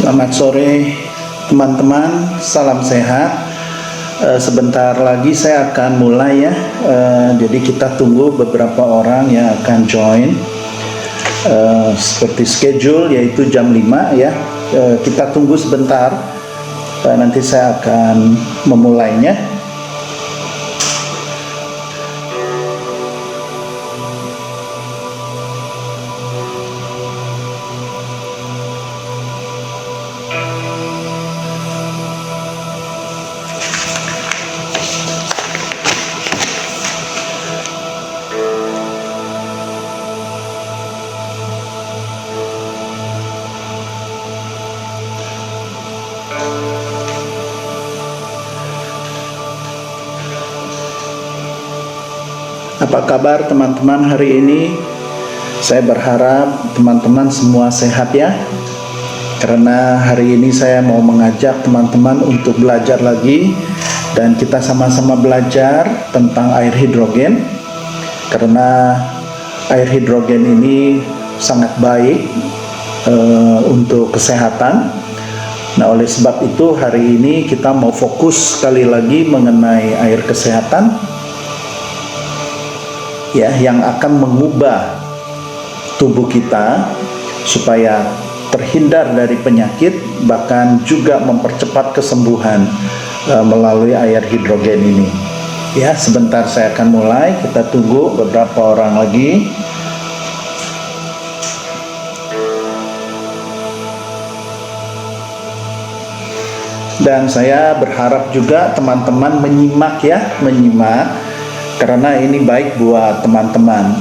Selamat sore teman-teman, salam sehat. Sebentar lagi saya akan mulai ya. Jadi kita tunggu beberapa orang yang akan join. Seperti schedule yaitu jam 5 ya. Kita tunggu sebentar. Nanti saya akan memulainya. Apa kabar teman-teman hari ini? Saya berharap teman-teman semua sehat ya. Karena hari ini saya mau mengajak teman-teman untuk belajar lagi. Dan kita sama-sama belajar tentang air hidrogen. Karena air hidrogen ini sangat baik untuk kesehatan. Nah, oleh sebab itu hari ini kita mau fokus sekali lagi mengenai air kesehatan ya, yang akan mengubah tubuh kita supaya terhindar dari penyakit, bahkan juga mempercepat kesembuhan melalui air hidrogen ini. Ya, sebentar saya akan mulai, kita tunggu beberapa orang lagi. Dan saya berharap juga teman-teman menyimak karena ini baik buat teman-teman.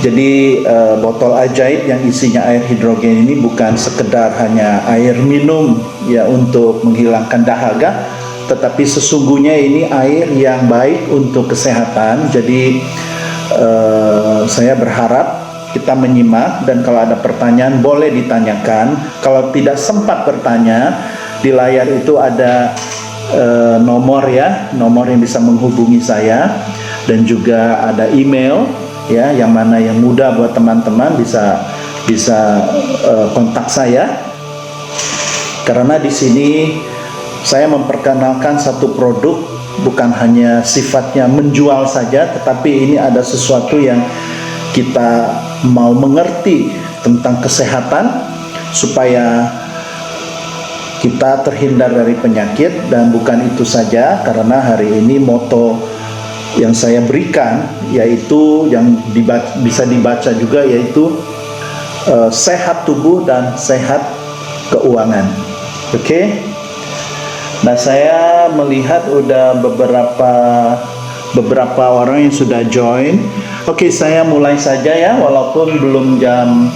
Jadi botol ajaib yang isinya air hidrogen ini bukan sekedar hanya air minum ya untuk menghilangkan dahaga, tetapi sesungguhnya ini air yang baik untuk kesehatan. Jadi saya berharap kita menyimak, dan kalau ada pertanyaan boleh ditanyakan. Kalau tidak sempat bertanya, di layar itu ada nomor yang bisa menghubungi saya, dan juga ada email ya, yang mana yang mudah buat teman-teman bisa kontak saya. Karena di sini saya memperkenalkan satu produk, bukan hanya sifatnya menjual saja, tetapi ini ada sesuatu yang kita mau mengerti tentang kesehatan supaya kita terhindar dari penyakit. Dan bukan itu saja, karena hari ini moto yang saya berikan yaitu yang bisa dibaca juga, yaitu sehat tubuh dan sehat keuangan. Oke? Nah, saya melihat udah beberapa orang yang sudah join. Oke, saya mulai saja ya, walaupun belum jam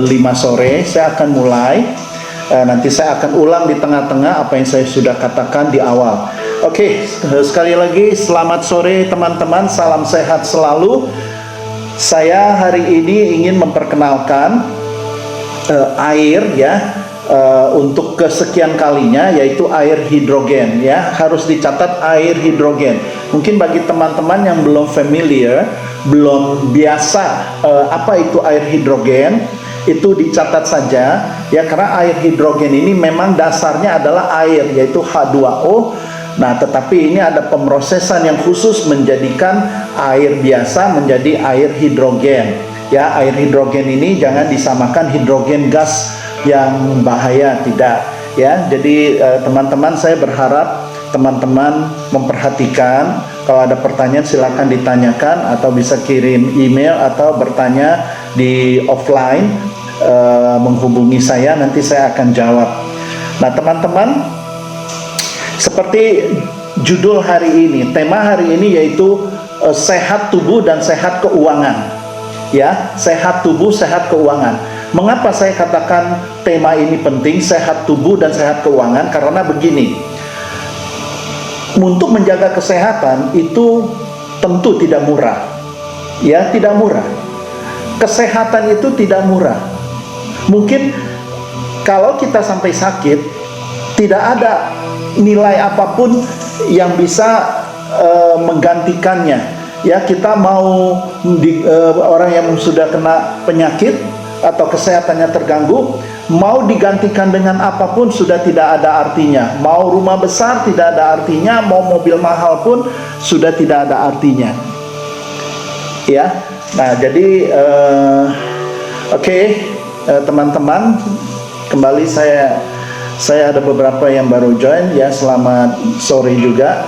5 sore, saya akan mulai. Nanti saya akan ulang di tengah-tengah apa yang saya sudah katakan di awal. Oke, sekali lagi selamat sore teman-teman, salam sehat selalu. Saya hari ini ingin memperkenalkan air ya, untuk kesekian kalinya, yaitu air hidrogen ya. Harus dicatat air hidrogen. Mungkin bagi teman-teman yang belum familiar, belum biasa apa itu air hidrogen, itu dicatat saja ya, karena air hidrogen ini memang dasarnya adalah air, yaitu H2O. Nah, tetapi ini ada pemrosesan yang khusus menjadikan air biasa menjadi air hidrogen ya. Air hidrogen ini jangan disamakan hidrogen gas yang bahaya, tidak ya. Jadi teman-teman, saya berharap teman-teman memperhatikan. Kalau ada pertanyaan silakan ditanyakan, atau bisa kirim email atau bertanya di offline, menghubungi saya, nanti saya akan jawab. Nah teman-teman, seperti judul hari ini, tema hari ini yaitu sehat tubuh dan sehat keuangan ya. Sehat tubuh, sehat keuangan. Mengapa saya katakan tema ini penting, sehat tubuh dan sehat keuangan? Karena begini, untuk menjaga kesehatan itu tentu tidak murah ya, tidak murah. Kesehatan itu tidak murah. Mungkin kalau kita sampai sakit, tidak ada nilai apapun yang bisa menggantikannya ya. Kita mau orang yang sudah kena penyakit atau kesehatannya terganggu, mau digantikan dengan apapun sudah tidak ada artinya. Mau rumah besar tidak ada artinya, mau mobil mahal pun sudah tidak ada artinya. Ya, nah jadi teman-teman, kembali saya ada beberapa yang baru join ya. Selamat sore juga.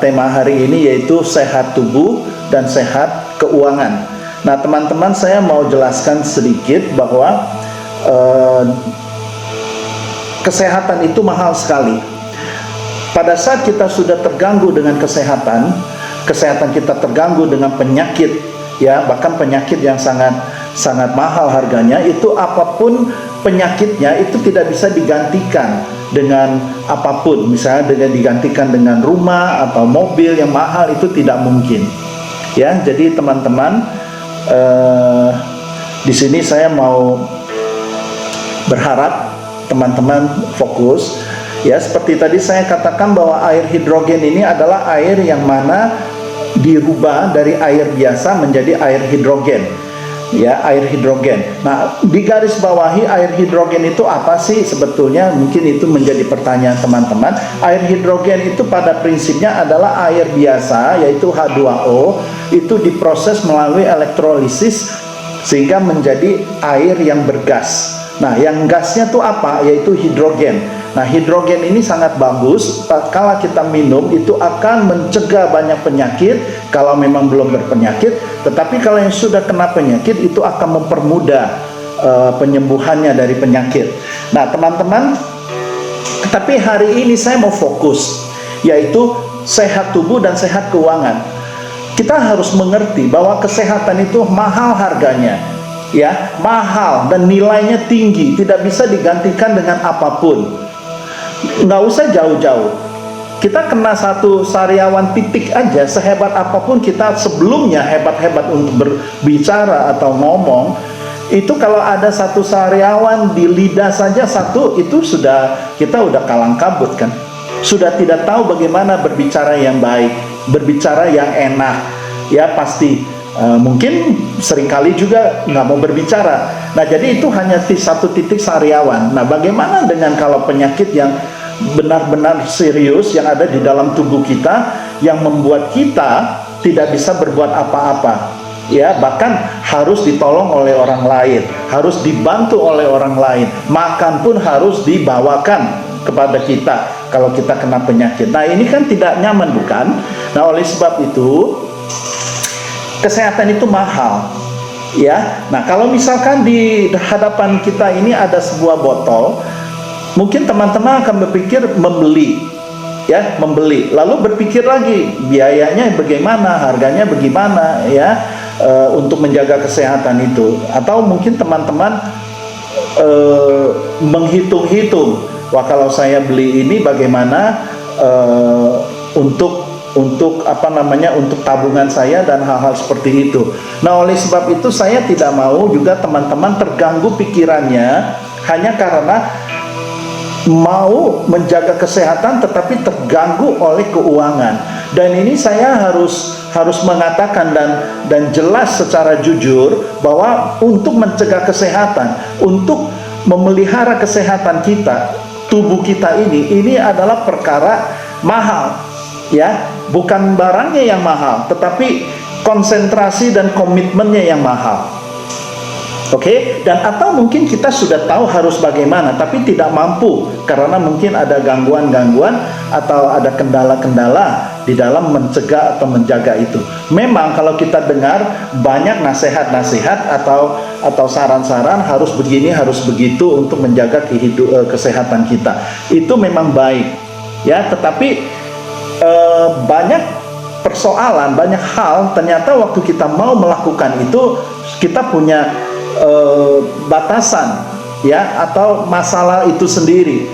Tema hari ini yaitu sehat tubuh dan sehat keuangan. Nah teman-teman, saya mau jelaskan sedikit bahwa kesehatan itu mahal sekali. Pada saat kita sudah terganggu dengan kesehatan kita terganggu dengan penyakit, ya, bahkan penyakit yang sangat mahal harganya, itu apapun penyakitnya itu tidak bisa digantikan dengan apapun. Misalnya dengan digantikan dengan rumah atau mobil yang mahal, itu tidak mungkin. Ya, jadi teman-teman, di sini saya mau berharap teman-teman fokus. Ya, seperti tadi saya katakan bahwa air hidrogen ini adalah air yang mana dirubah dari air biasa menjadi air hidrogen. Ya, air hidrogen. Nah, di garis bawahi air hidrogen itu apa sih sebetulnya? Mungkin itu menjadi pertanyaan teman-teman. Air hidrogen itu pada prinsipnya adalah air biasa, yaitu H2O, itu diproses melalui elektrolisis sehingga menjadi air yang bergas. Nah, yang gasnya tuh apa? Yaitu hidrogen. Nah, hidrogen ini sangat bagus. Kalau kita minum itu akan mencegah banyak penyakit kalau memang belum berpenyakit. Tetapi kalau yang sudah kena penyakit itu akan mempermudah penyembuhannya dari penyakit. Nah, teman-teman, tapi hari ini saya mau fokus, yaitu sehat tubuh dan sehat keuangan. Kita harus mengerti bahwa kesehatan itu mahal harganya. Ya, mahal dan nilainya tinggi, tidak bisa digantikan dengan apapun. Nggak usah jauh-jauh. Kita kena satu sariawan titik aja, sehebat apapun kita sebelumnya hebat-hebat untuk berbicara atau ngomong, itu kalau ada satu sariawan di lidah saja satu, itu kita udah kalang kabut kan. Sudah tidak tahu bagaimana berbicara yang baik, berbicara yang enak. Ya pasti mungkin seringkali juga nggak mau berbicara. Nah, jadi itu hanya satu titik sariawan. Nah, bagaimana dengan kalau penyakit yang benar-benar serius yang ada di dalam tubuh kita, yang membuat kita tidak bisa berbuat apa-apa, ya, bahkan harus ditolong oleh orang lain, harus dibantu oleh orang lain, makan pun harus dibawakan kepada kita kalau kita kena penyakit. Nah, ini kan tidak nyaman, bukan? Nah, oleh sebab itu kesehatan itu mahal, ya. Nah, kalau misalkan di hadapan kita ini ada sebuah botol, mungkin teman-teman akan berpikir membeli, ya, membeli. Lalu berpikir lagi biayanya bagaimana, harganya bagaimana, ya, untuk menjaga kesehatan itu. Atau mungkin teman-teman menghitung-hitung, wah kalau saya beli ini bagaimana untuk tabungan saya dan hal-hal seperti itu. Nah, oleh sebab itu saya tidak mau juga teman-teman terganggu pikirannya hanya karena mau menjaga kesehatan tetapi terganggu oleh keuangan. Dan ini saya harus mengatakan dan jelas secara jujur bahwa untuk mencegah kesehatan, untuk memelihara kesehatan kita, tubuh kita ini adalah perkara mahal, ya. Bukan barangnya yang mahal, tetapi konsentrasi dan komitmennya yang mahal. Oke, dan atau mungkin kita sudah tahu harus bagaimana, tapi tidak mampu karena mungkin ada gangguan-gangguan atau ada kendala-kendala di dalam mencegah atau menjaga itu. Memang kalau kita dengar banyak nasihat-nasihat atau saran-saran harus begini, harus begitu untuk menjaga kesehatan kita. Itu memang baik, ya. Tetapi banyak persoalan, banyak hal ternyata waktu kita mau melakukan itu kita punya batasan, ya, atau masalah itu sendiri,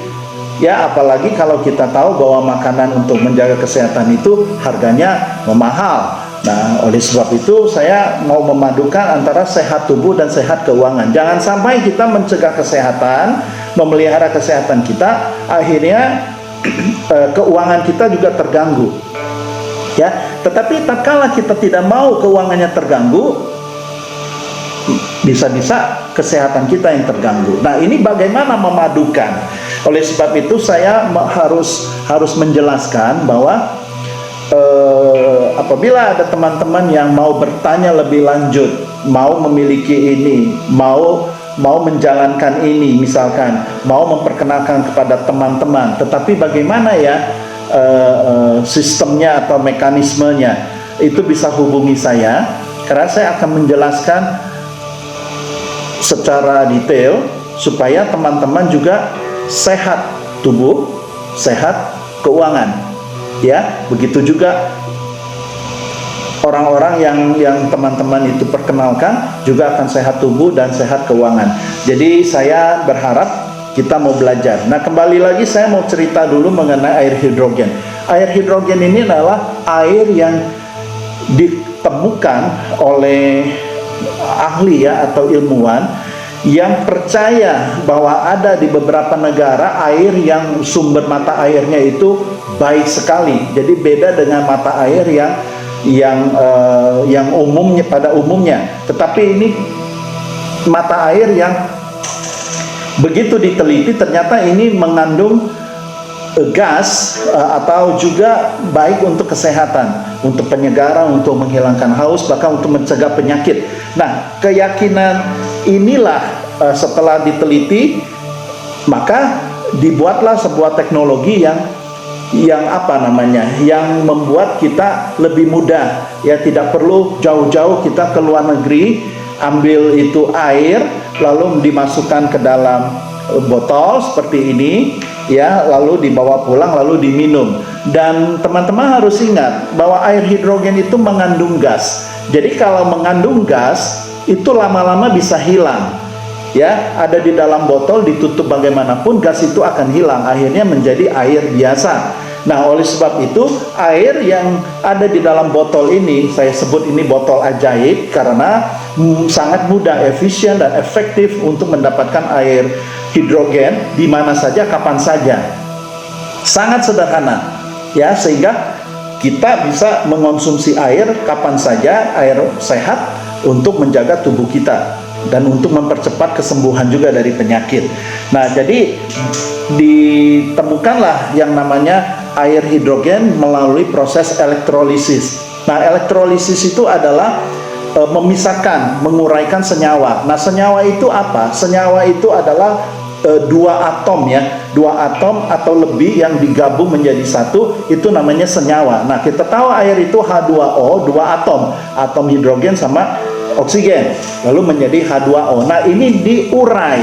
ya. Apalagi kalau kita tahu bahwa makanan untuk menjaga kesehatan itu harganya memahal. Nah, oleh sebab itu saya mau memadukan antara sehat tubuh dan sehat keuangan. Jangan sampai kita mencegah kesehatan, memelihara kesehatan kita, akhirnya keuangan kita juga terganggu, ya. Tetapi tatkala kita tidak mau keuangannya terganggu, bisa-bisa kesehatan kita yang terganggu. Nah, ini bagaimana memadukan? Oleh sebab itu saya harus menjelaskan bahwa apabila ada teman-teman yang mau bertanya lebih lanjut, mau memiliki ini, mau menjalankan ini, misalkan mau memperkenalkan kepada teman-teman, tetapi bagaimana ya sistemnya atau mekanismenya, itu bisa hubungi saya, karena saya akan menjelaskan secara detail supaya teman-teman juga sehat tubuh, sehat keuangan. Ya, begitu juga orang-orang yang teman-teman itu perkenalkan juga akan sehat tubuh dan sehat keuangan. Jadi saya berharap kita mau belajar. Nah, kembali lagi saya mau cerita dulu mengenai air hidrogen. Air hidrogen ini adalah air yang ditemukan oleh ahli ya atau ilmuwan yang percaya bahwa ada di beberapa negara air yang sumber mata airnya itu baik sekali. Jadi beda dengan mata air yang umumnya pada umumnya. Tetapi ini mata air yang begitu diteliti ternyata ini mengandung gas atau juga baik untuk kesehatan, untuk penyegaran, untuk menghilangkan haus, bahkan untuk mencegah penyakit. Nah, keyakinan inilah setelah diteliti, maka dibuatlah sebuah teknologi yang membuat kita lebih mudah, ya tidak perlu jauh-jauh kita ke luar negeri ambil itu air lalu dimasukkan ke dalam botol seperti ini ya, lalu dibawa pulang lalu diminum. Dan teman-teman harus ingat bahwa air hidrogen itu mengandung gas. Jadi kalau mengandung gas itu lama-lama bisa hilang ya, ada di dalam botol ditutup bagaimanapun gas itu akan hilang, akhirnya menjadi air biasa. Nah, oleh sebab itu air yang ada di dalam botol ini, saya sebut ini botol ajaib karena sangat mudah, efisien dan efektif untuk mendapatkan air hidrogen di mana saja, kapan saja. Sangat sederhana ya, sehingga kita bisa mengonsumsi air kapan saja, air sehat untuk menjaga tubuh kita dan untuk mempercepat kesembuhan juga dari penyakit. Nah, jadi ditemukanlah yang namanya air hidrogen melalui proses elektrolisis. Nah, elektrolisis itu adalah memisahkan, menguraikan senyawa. Nah, senyawa itu apa? Senyawa itu adalah dua atom ya, dua atom atau lebih yang digabung menjadi satu, itu namanya senyawa. Nah, kita tahu air itu H2O, dua atom hidrogen sama oksigen, lalu menjadi H2O. Nah, ini diurai,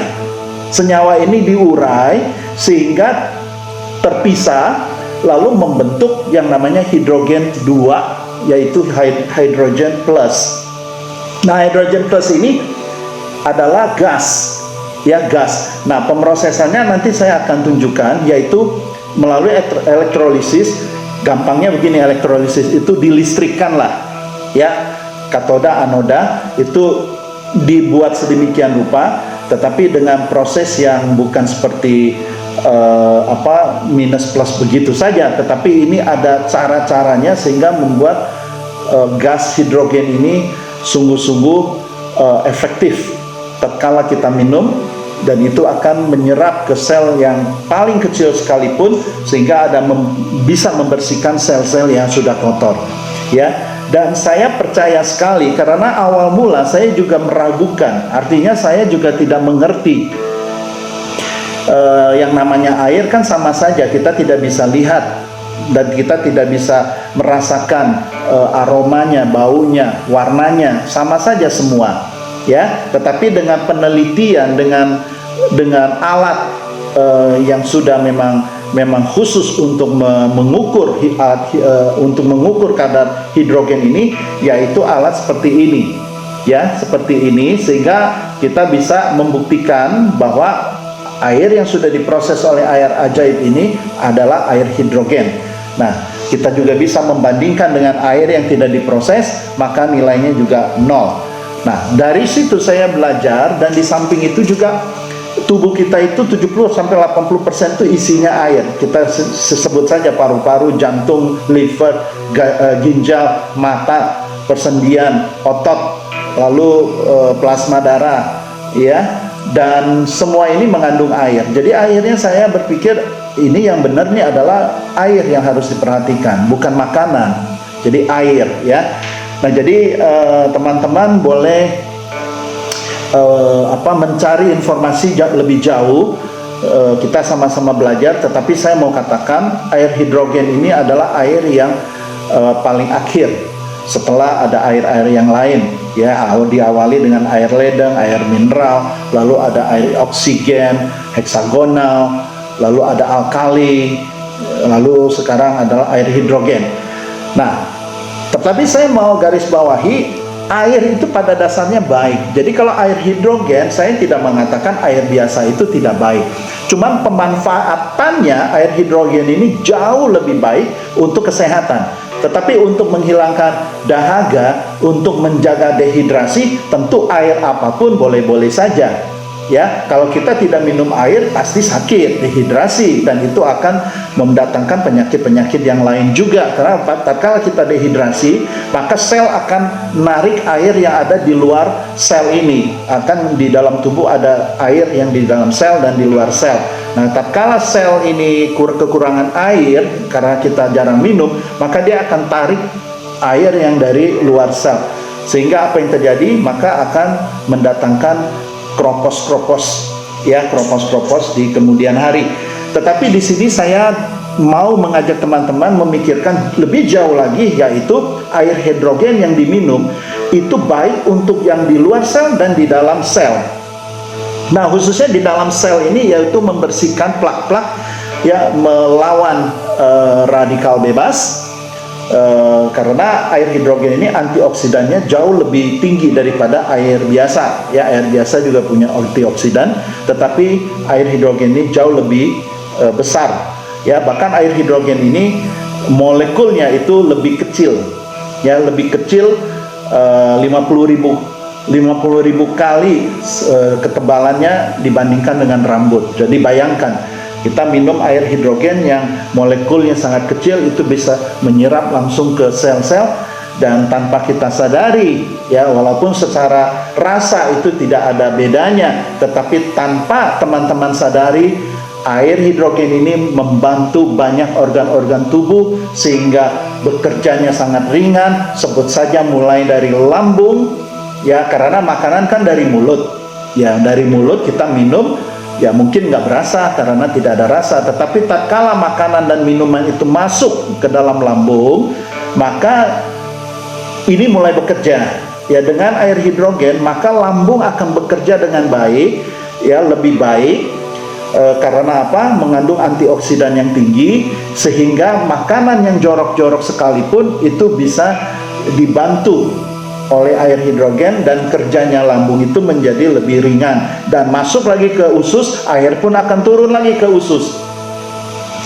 senyawa ini diurai sehingga terpisah, lalu membentuk yang namanya hidrogen 2, yaitu hydrogen plus. Nah, hydrogen plus ini adalah gas, ya gas. Nah, pemrosesannya nanti saya akan tunjukkan, yaitu melalui elektrolisis. Gampangnya begini, elektrolisis itu dilistrikkan lah, ya, katoda anoda itu dibuat sedemikian rupa, tetapi dengan proses yang bukan seperti minus plus begitu saja, tetapi ini ada cara-caranya sehingga membuat gas hidrogen ini sungguh-sungguh efektif tatkala kita minum, dan itu akan menyerap ke sel yang paling kecil sekalipun sehingga bisa membersihkan sel-sel yang sudah kotor ya. Dan saya percaya sekali karena awal mula saya juga meragukan, artinya saya juga tidak mengerti yang namanya air kan sama saja, kita tidak bisa lihat dan kita tidak bisa merasakan aromanya, baunya, warnanya, sama saja semua ya. Tetapi dengan penelitian, dengan alat yang sudah memang khusus untuk mengukur kadar hidrogen ini, yaitu alat seperti ini ya, seperti ini, sehingga kita bisa membuktikan bahwa air yang sudah diproses oleh air ajaib ini adalah air hidrogen. Nah, kita juga bisa membandingkan dengan air yang tidak diproses, maka nilainya juga 0. Nah, dari situ saya belajar, dan di samping itu juga tubuh kita itu 70-80% itu isinya air. Kita sebut saja paru-paru, jantung, liver, ginjal, mata, persendian, otot, lalu plasma darah, ya, dan semua ini mengandung air. Jadi akhirnya saya berpikir ini yang benar nih adalah air yang harus diperhatikan, bukan makanan. Jadi air, ya. Nah, jadi teman-teman boleh mencari informasi lebih jauh. Kita sama-sama belajar, tetapi saya mau katakan air hidrogen ini adalah air yang paling akhir setelah ada air-air yang lain, ya. Diawali dengan air ledeng, air mineral, lalu ada air oksigen, heksagonal, lalu ada alkali, lalu sekarang adalah air hidrogen. Nah, tetapi saya mau garis bawahi, air itu pada dasarnya baik. Jadi kalau air hidrogen, saya tidak mengatakan air biasa itu tidak baik. Cuman pemanfaatannya air hidrogen ini jauh lebih baik untuk kesehatan. Tetapi untuk menghilangkan dahaga, untuk menjaga dehidrasi, tentu air apapun boleh-boleh saja. Ya, kalau kita tidak minum air pasti sakit, dehidrasi, dan itu akan mendatangkan penyakit-penyakit yang lain juga. Karena tatkala kita dehidrasi, maka sel akan menarik air yang ada di luar sel ini. Akan di dalam tubuh ada air yang di dalam sel dan di luar sel. Nah, tatkala sel ini kekurangan air karena kita jarang minum, maka dia akan tarik air yang dari luar sel. Sehingga apa yang terjadi? Maka akan mendatangkan kropos-kropos, ya, kropos-kropos di kemudian hari. Tetapi di sini saya mau mengajak teman-teman memikirkan lebih jauh lagi, yaitu air hidrogen yang diminum itu baik untuk yang di luar sel dan di dalam sel. Nah, khususnya di dalam sel ini yaitu membersihkan plak-plak, ya, melawan radikal bebas. Karena air hidrogen ini antioksidannya jauh lebih tinggi daripada air biasa, ya. Air biasa juga punya antioksidan, tetapi air hidrogen ini jauh lebih besar, ya. Bahkan air hidrogen ini molekulnya itu lebih kecil, ya, lebih kecil 50.000 kali ketebalannya dibandingkan dengan rambut. Jadi bayangkan, kita minum air hidrogen yang molekulnya sangat kecil, itu bisa menyerap langsung ke sel-sel, dan tanpa kita sadari, ya, walaupun secara rasa itu tidak ada bedanya, tetapi tanpa teman-teman sadari, air hidrogen ini membantu banyak organ-organ tubuh sehingga bekerjanya sangat ringan. Sebut saja mulai dari lambung, ya, karena makanan kan dari mulut, ya, dari mulut kita minum, ya, mungkin nggak berasa karena tidak ada rasa, tetapi tatkala makanan dan minuman itu masuk ke dalam lambung, maka ini mulai bekerja, ya. Dengan air hidrogen maka lambung akan bekerja dengan baik, ya, lebih baik, karena apa? Mengandung antioksidan yang tinggi, sehingga makanan yang jorok-jorok sekalipun itu bisa dibantu oleh air hidrogen, dan kerjanya lambung itu menjadi lebih ringan, dan masuk lagi ke usus, air pun akan turun lagi ke usus,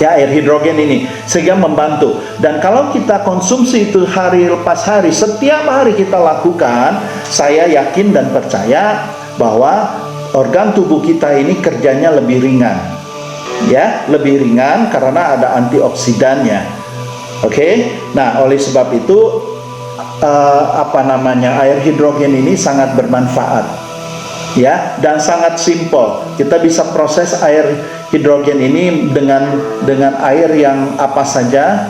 ya, air hidrogen ini, sehingga membantu. Dan kalau kita konsumsi itu hari lepas hari, setiap hari kita lakukan, saya yakin dan percaya bahwa organ tubuh kita ini kerjanya lebih ringan, ya, lebih ringan karena ada antioksidannya. Oke. Nah, oleh sebab itu air hidrogen ini sangat bermanfaat, ya, dan sangat simpel. Kita bisa proses air hidrogen ini dengan air yang apa saja,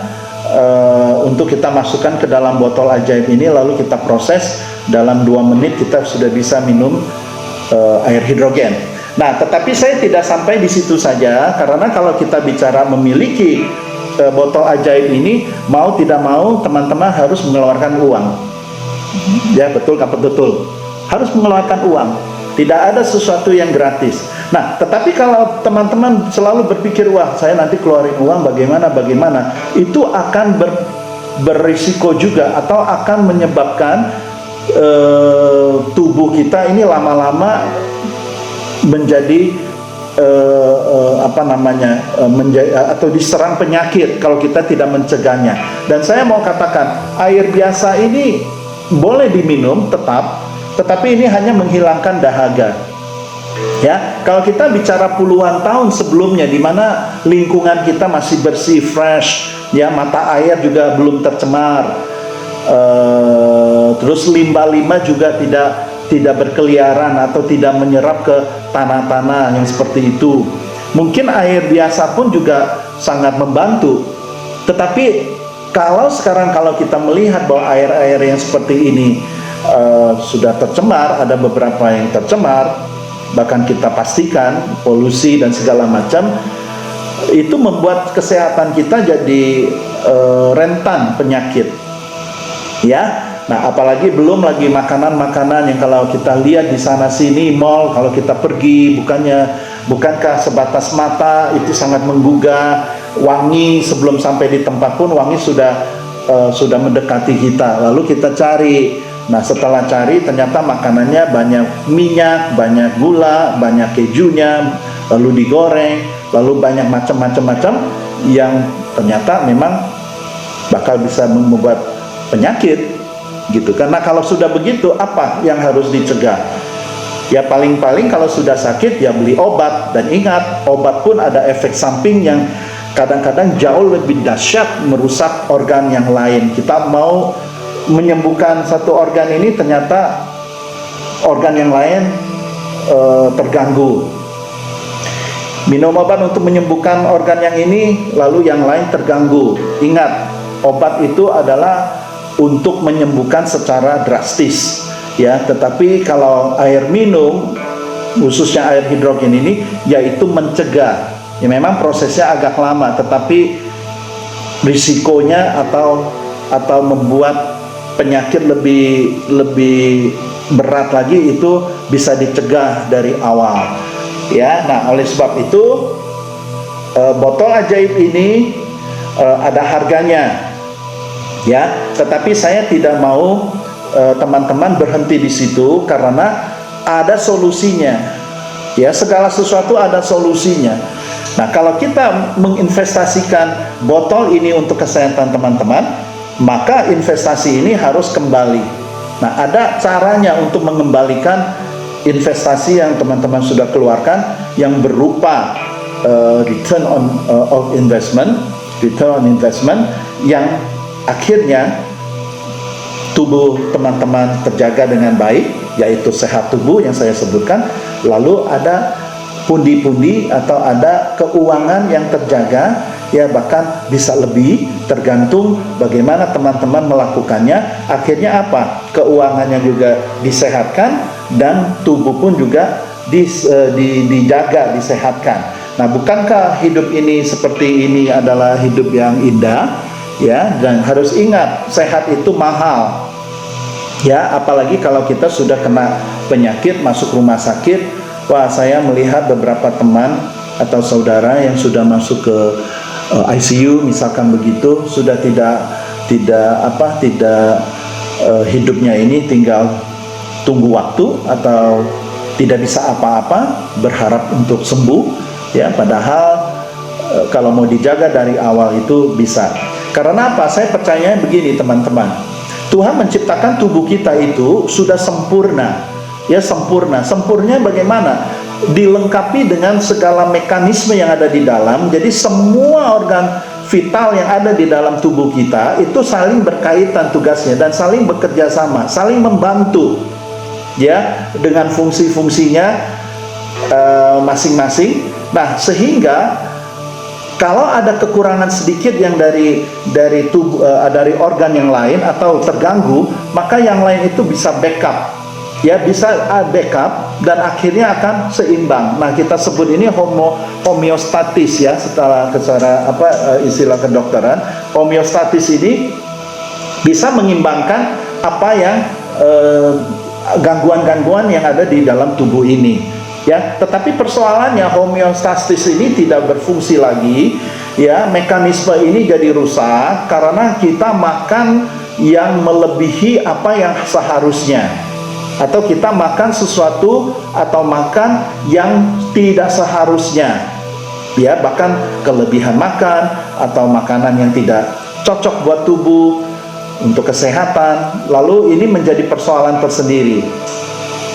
untuk kita masukkan ke dalam botol ajaib ini, lalu kita proses dalam 2 menit kita sudah bisa minum air hidrogen. Nah, tetapi saya tidak sampai di situ saja, karena kalau kita bicara memiliki botol ajaib ini, mau tidak mau teman-teman harus mengeluarkan uang, ya, betul nggak betul? Harus mengeluarkan uang, tidak ada sesuatu yang gratis. Nah, tetapi kalau teman-teman selalu berpikir, wah, saya nanti keluarin uang bagaimana, itu akan berisiko juga, atau akan menyebabkan tubuh kita ini lama-lama menjadi atau diserang penyakit kalau kita tidak mencegahnya. Dan saya mau katakan, air biasa ini boleh diminum tetapi ini hanya menghilangkan dahaga, ya. Kalau kita bicara puluhan tahun sebelumnya, di mana lingkungan kita masih bersih, fresh, ya, mata air juga belum tercemar, Terus limbah-limbah juga tidak berkeliaran atau tidak menyerap ke tanah-tanah yang seperti itu. Mungkin air biasa pun juga sangat membantu. Tetapi kalau sekarang kita melihat bahwa air-air yang seperti ini sudah tercemar, ada beberapa yang tercemar, bahkan kita pastikan polusi dan segala macam, itu membuat kesehatan kita jadi rentan penyakit. Ya, nah apalagi belum lagi makanan-makanan yang kalau kita lihat di sana sini mall, kalau kita pergi bukankah sebatas mata itu sangat menggugah, wangi, sebelum sampai di tempat pun wangi sudah mendekati kita, lalu kita cari. Nah setelah cari ternyata makanannya banyak minyak, banyak gula, banyak kejunya, lalu digoreng, lalu banyak macam-macam yang ternyata memang bakal bisa membuat penyakit gitu. Karena kalau sudah begitu, apa yang harus dicegah? Ya paling-paling kalau sudah sakit ya beli obat. Dan ingat, obat pun ada efek samping yang kadang-kadang jauh lebih dahsyat, merusak organ yang lain. Kita mau menyembuhkan satu organ ini, ternyata organ yang lain terganggu. Minum obat untuk menyembuhkan organ yang ini, lalu yang lain terganggu. Ingat, obat itu adalah untuk menyembuhkan secara drastis, ya. Tetapi kalau air minum, khususnya air hidrogen ini, yaitu mencegah. Ya memang prosesnya agak lama, tetapi risikonya atau membuat penyakit lebih berat lagi itu bisa dicegah dari awal. Ya, nah oleh sebab itu botol ajaib ini ada harganya. Ya, tetapi saya tidak mau teman-teman berhenti di situ, karena ada solusinya. Ya, segala sesuatu ada solusinya. Nah, kalau kita menginvestasikan botol ini untuk kesehatan teman-teman, maka investasi ini harus kembali. Nah, ada caranya untuk mengembalikan investasi yang teman-teman sudah keluarkan, yang berupa return on investment yang akhirnya tubuh teman-teman terjaga dengan baik, yaitu sehat tubuh yang saya sebutkan. Lalu ada pundi-pundi atau ada keuangan yang terjaga, ya bahkan bisa lebih, tergantung bagaimana teman-teman melakukannya. Akhirnya apa? Keuangannya juga disehatkan dan tubuh pun juga dijaga, disehatkan. Nah, bukankah hidup ini seperti ini adalah hidup yang indah? Ya, dan harus ingat, sehat itu mahal. Ya, apalagi kalau kita sudah kena penyakit, masuk rumah sakit. Wah, saya melihat beberapa teman atau saudara yang sudah masuk ke ICU misalkan begitu, sudah tidak hidupnya ini tinggal tunggu waktu atau tidak bisa apa-apa, berharap untuk sembuh, ya padahal kalau mau dijaga dari awal itu bisa. Karena apa? Saya percaya begini teman-teman, Tuhan menciptakan tubuh kita itu sudah sempurna. Ya sempurnanya bagaimana? Dilengkapi dengan segala mekanisme yang ada di dalam. Jadi semua organ vital yang ada di dalam tubuh kita itu saling berkaitan tugasnya dan saling bekerja sama, saling membantu, ya, dengan fungsi-fungsinya masing-masing. Nah, sehingga kalau ada kekurangan sedikit yang dari organ yang lain atau terganggu, maka yang lain itu bisa backup. Ya, bisa backup dan akhirnya akan seimbang. Nah, kita sebut ini homeostatis, ya, secara istilah kedokteran. Homeostatis ini bisa mengimbangkan apa yang gangguan-gangguan yang ada di dalam tubuh ini, ya. Tetapi persoalannya homeostatis ini tidak berfungsi lagi, ya. Mekanisme ini jadi rusak karena kita makan yang melebihi apa yang seharusnya, atau kita makan sesuatu atau makan yang tidak seharusnya, ya, bahkan kelebihan makan atau makanan yang tidak cocok buat tubuh untuk kesehatan. Lalu ini menjadi persoalan tersendiri.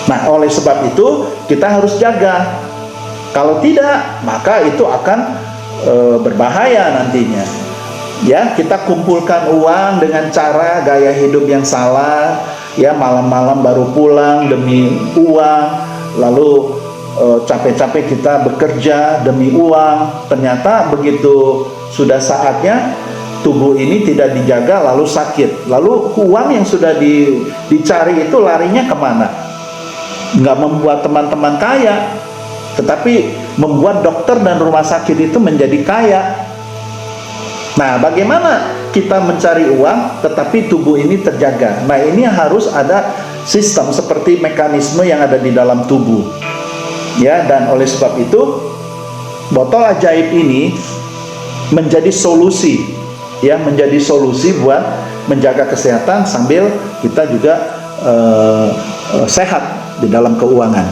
Nah, oleh sebab itu kita harus jaga. Kalau tidak, maka itu akan berbahaya nantinya. Ya, kita kumpulkan uang dengan cara gaya hidup yang salah, ya malam-malam baru pulang demi uang, lalu capek-capek kita bekerja demi uang, ternyata begitu sudah saatnya tubuh ini tidak dijaga lalu sakit, lalu uang yang sudah dicari itu larinya kemana? Nggak membuat teman-teman kaya, tetapi membuat dokter dan rumah sakit itu menjadi kaya. Nah, bagaimana kita mencari uang tetapi tubuh ini terjaga? Nah, ini harus ada sistem seperti mekanisme yang ada di dalam tubuh. Ya, dan oleh sebab itu botol ajaib ini menjadi solusi, ya, menjadi solusi buat menjaga kesehatan sambil kita juga sehat di dalam keuangan.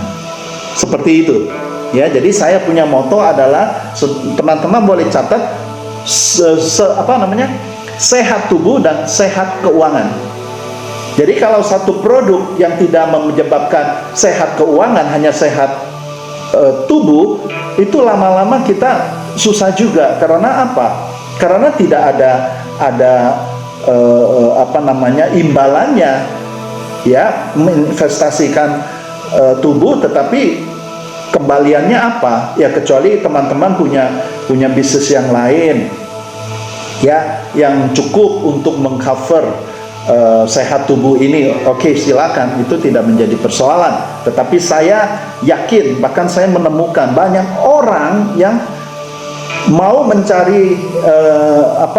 Seperti itu. Ya, jadi saya punya moto adalah, teman-teman boleh catat, sehat tubuh dan sehat keuangan. Jadi kalau satu produk yang tidak menyebabkan sehat keuangan, hanya sehat tubuh, itu lama-lama kita susah juga. Karena apa? Karena tidak ada imbalannya, ya, menginvestasikan tubuh, tetapi kembaliannya apa? Ya, kecuali teman-teman punya bisnis yang lain, ya, yang cukup untuk mengcover sehat tubuh ini. Oke, silakan, itu tidak menjadi persoalan. Tetapi saya yakin, bahkan saya menemukan banyak orang yang mau mencari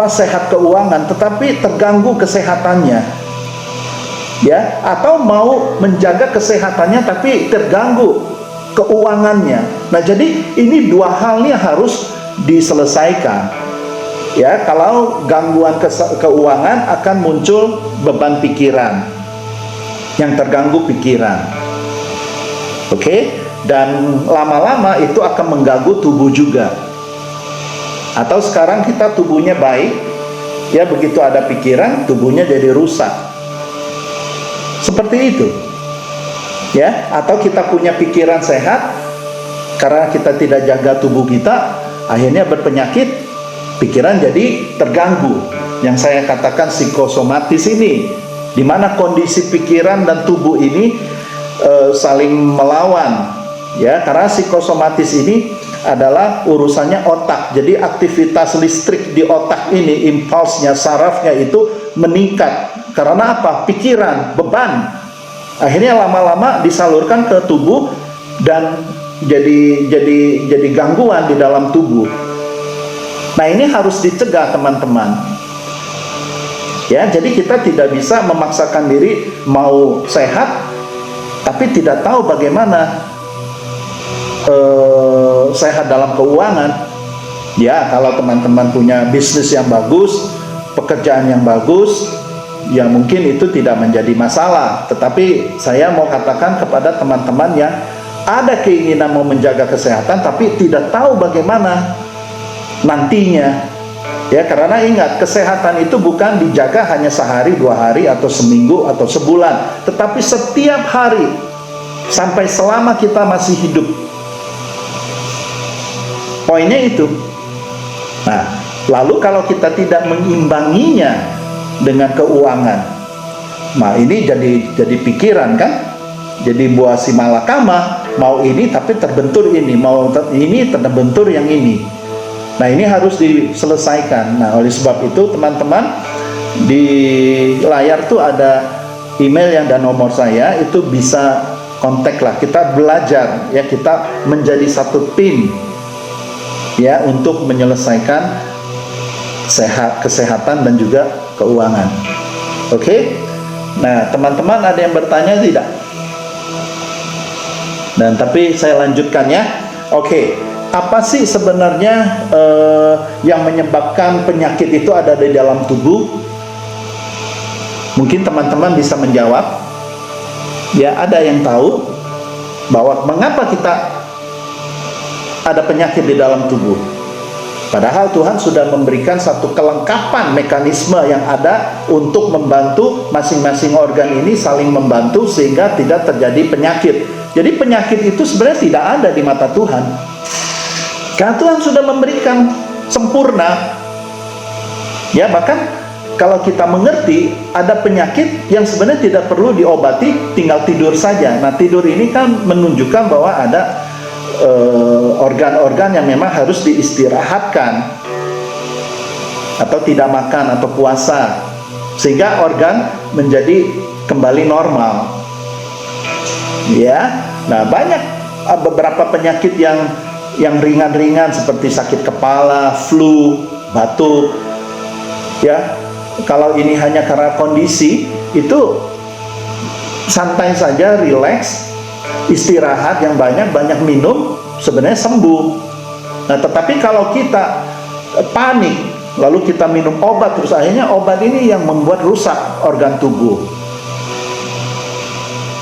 sehat keuangan, tetapi terganggu kesehatannya, ya, atau mau menjaga kesehatannya tapi terganggu keuangannya. Nah, jadi ini dua hal ini harus diselesaikan. Ya, kalau gangguan keuangan akan muncul beban pikiran, yang terganggu pikiran. Oke? Dan lama-lama itu akan mengganggu tubuh juga. Atau sekarang kita tubuhnya baik, ya, begitu ada pikiran, tubuhnya jadi rusak. Seperti itu. Ya, atau kita punya pikiran sehat, karena kita tidak jaga tubuh kita, akhirnya berpenyakit, pikiran jadi terganggu. Yang saya katakan psikosomatis ini, di mana kondisi pikiran dan tubuh ini saling melawan, ya, karena psikosomatis ini adalah urusannya otak. Jadi aktivitas listrik di otak ini, impulsnya, sarafnya itu meningkat. Karena apa? Pikiran, beban. Akhirnya lama-lama disalurkan ke tubuh dan jadi gangguan di dalam tubuh. Nah, ini harus dicegah, teman-teman. Ya, jadi kita tidak bisa memaksakan diri mau sehat tapi tidak tahu bagaimana sehat dalam keuangan. Ya, kalau teman-teman punya bisnis yang bagus, pekerjaan yang bagus, ya mungkin itu tidak menjadi masalah. Tetapi saya mau katakan kepada teman-teman yang ada keinginan mau menjaga kesehatan tapi tidak tahu bagaimana nantinya, ya, karena ingat, kesehatan itu bukan dijaga hanya sehari, 2 hari, atau seminggu, atau sebulan, tetapi setiap hari sampai selama kita masih hidup. Poinnya itu. Nah, lalu kalau kita tidak mengimbanginya dengan keuangan, nah ini jadi pikiran, kan, jadi buah si malakama, mau ini tapi terbentur ini, mau ini terbentur yang ini. Nah, ini harus diselesaikan. Nah, oleh sebab itu, teman-teman, di layar tuh ada email yang dan nomor saya, itu bisa kontak lah. Kita belajar, ya, kita menjadi satu tim, ya, untuk menyelesaikan kesehatan dan juga keuangan. Oke? Nah, teman-teman ada yang bertanya tidak? Dan tapi saya lanjutkan, ya. Oke. Apa sih sebenarnya yang menyebabkan penyakit itu ada di dalam tubuh? Mungkin teman-teman bisa menjawab. Ya, ada yang tahu bahwa mengapa kita ada penyakit di dalam tubuh? Padahal Tuhan sudah memberikan satu kelengkapan mekanisme yang ada untuk membantu masing-masing organ ini saling membantu sehingga tidak terjadi penyakit. Jadi penyakit itu sebenarnya tidak ada di mata Tuhan. Karena Tuhan sudah memberikan sempurna. Ya, bahkan kalau kita mengerti ada penyakit yang sebenarnya tidak perlu diobati, tinggal tidur saja. Nah, tidur ini kan menunjukkan bahwa ada organ-organ yang memang harus diistirahatkan, atau tidak makan atau puasa, sehingga organ menjadi kembali normal. Ya, nah banyak beberapa penyakit yang ringan-ringan seperti sakit kepala, flu, batuk. Ya, kalau ini hanya karena kondisi, itu santai saja, relax, istirahat yang banyak minum, sebenarnya sembuh. Nah, tetapi kalau kita panik, lalu kita minum obat terus, akhirnya obat ini yang membuat rusak organ tubuh.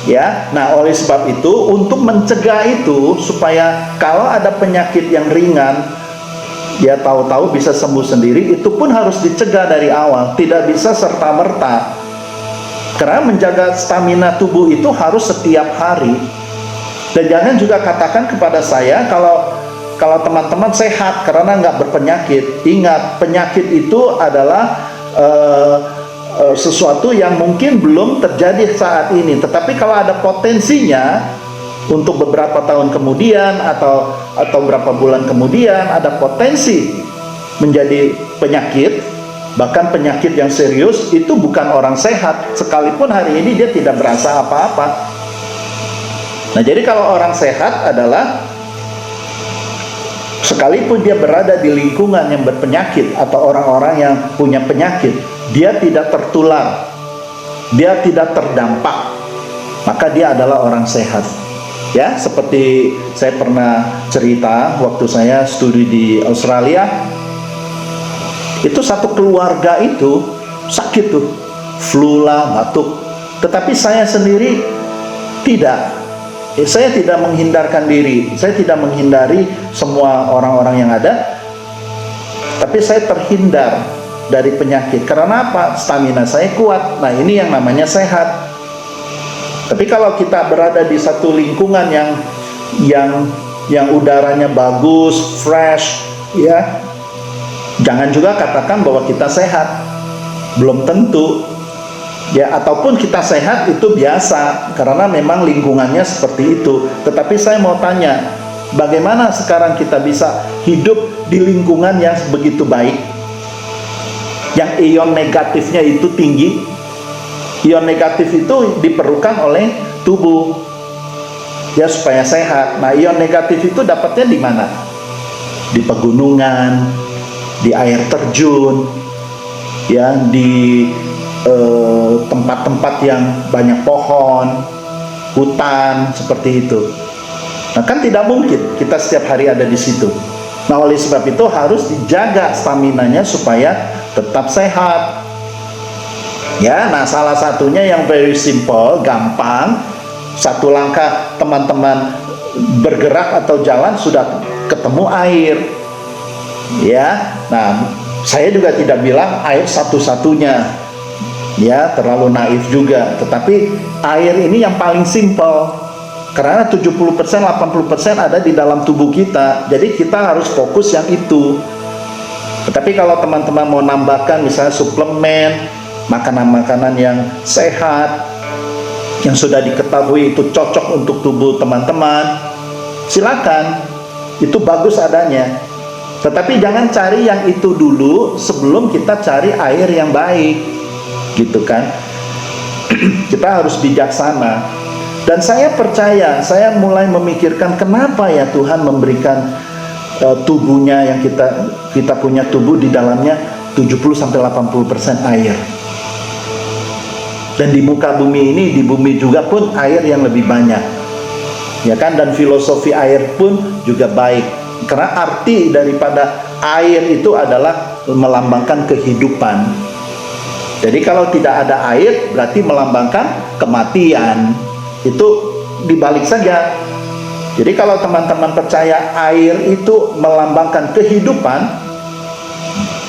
Ya, nah oleh sebab itu, untuk mencegah itu, supaya kalau ada penyakit yang ringan, dia tahu-tahu bisa sembuh sendiri, itu pun harus dicegah dari awal, tidak bisa serta-merta. Karena menjaga stamina tubuh itu harus setiap hari. Dan jangan juga katakan kepada saya kalau teman-teman sehat karena nggak berpenyakit. Ingat, penyakit itu adalah sesuatu yang mungkin belum terjadi saat ini, tetapi kalau ada potensinya untuk beberapa tahun kemudian atau beberapa bulan kemudian, ada potensi menjadi penyakit, bahkan penyakit yang serius. Itu bukan orang sehat, sekalipun hari ini dia tidak berasa apa-apa. Nah, jadi kalau orang sehat adalah sekalipun dia berada di lingkungan yang berpenyakit atau orang-orang yang punya penyakit, dia tidak tertular, dia tidak terdampak, maka dia adalah orang sehat. Ya, seperti saya pernah cerita waktu saya studi di Australia, itu satu keluarga itu sakit tuh, flu lah, batuk, tetapi saya sendiri tidak. Saya tidak menghindarkan diri, saya tidak menghindari semua orang-orang yang ada, tapi saya terhindar dari penyakit. Karena apa? Stamina saya kuat. Nah, ini yang namanya sehat. Tapi kalau kita berada di satu lingkungan yang udaranya bagus, fresh, ya, jangan juga katakan bahwa kita sehat. Belum tentu. Ya, ataupun kita sehat itu biasa karena memang lingkungannya seperti itu. Tetapi saya mau tanya, bagaimana sekarang kita bisa hidup di lingkungan yang begitu baik, yang ion negatifnya itu tinggi? Ion negatif itu diperlukan oleh tubuh ya supaya sehat. Nah, ion negatif itu dapatnya di mana? Di pegunungan, di air terjun, ya, di tempat-tempat yang banyak pohon, hutan, seperti itu. Nah, kan tidak mungkin kita setiap hari ada di situ. Nah, oleh sebab itu harus dijaga staminanya supaya tetap sehat. Ya, nah salah satunya yang very simple, gampang. Satu langkah teman-teman bergerak atau jalan sudah ketemu air. Ya, nah saya juga tidak bilang air satu-satunya. Ya, terlalu naif juga. Tetapi air ini yang paling simple. Karena 70%, 80% ada di dalam tubuh kita. Jadi kita harus fokus yang itu. Tetapi kalau teman-teman mau nambahkan misalnya suplemen, makanan-makanan yang sehat, yang sudah diketahui itu cocok untuk tubuh teman-teman, silakan. Itu bagus adanya. Tetapi jangan cari yang itu dulu sebelum kita cari air yang baik. Gitu kan. Kita harus bijaksana. Dan saya percaya, saya mulai memikirkan kenapa ya Tuhan memberikan tubuhnya yang kita punya tubuh di dalamnya 70-80% air. Dan di muka bumi ini, di bumi juga pun air yang lebih banyak. Ya kan, dan filosofi air pun juga baik. Karena arti daripada air itu adalah melambangkan kehidupan. Jadi kalau tidak ada air berarti melambangkan kematian. Itu dibalik saja. Jadi kalau teman-teman percaya air itu melambangkan kehidupan,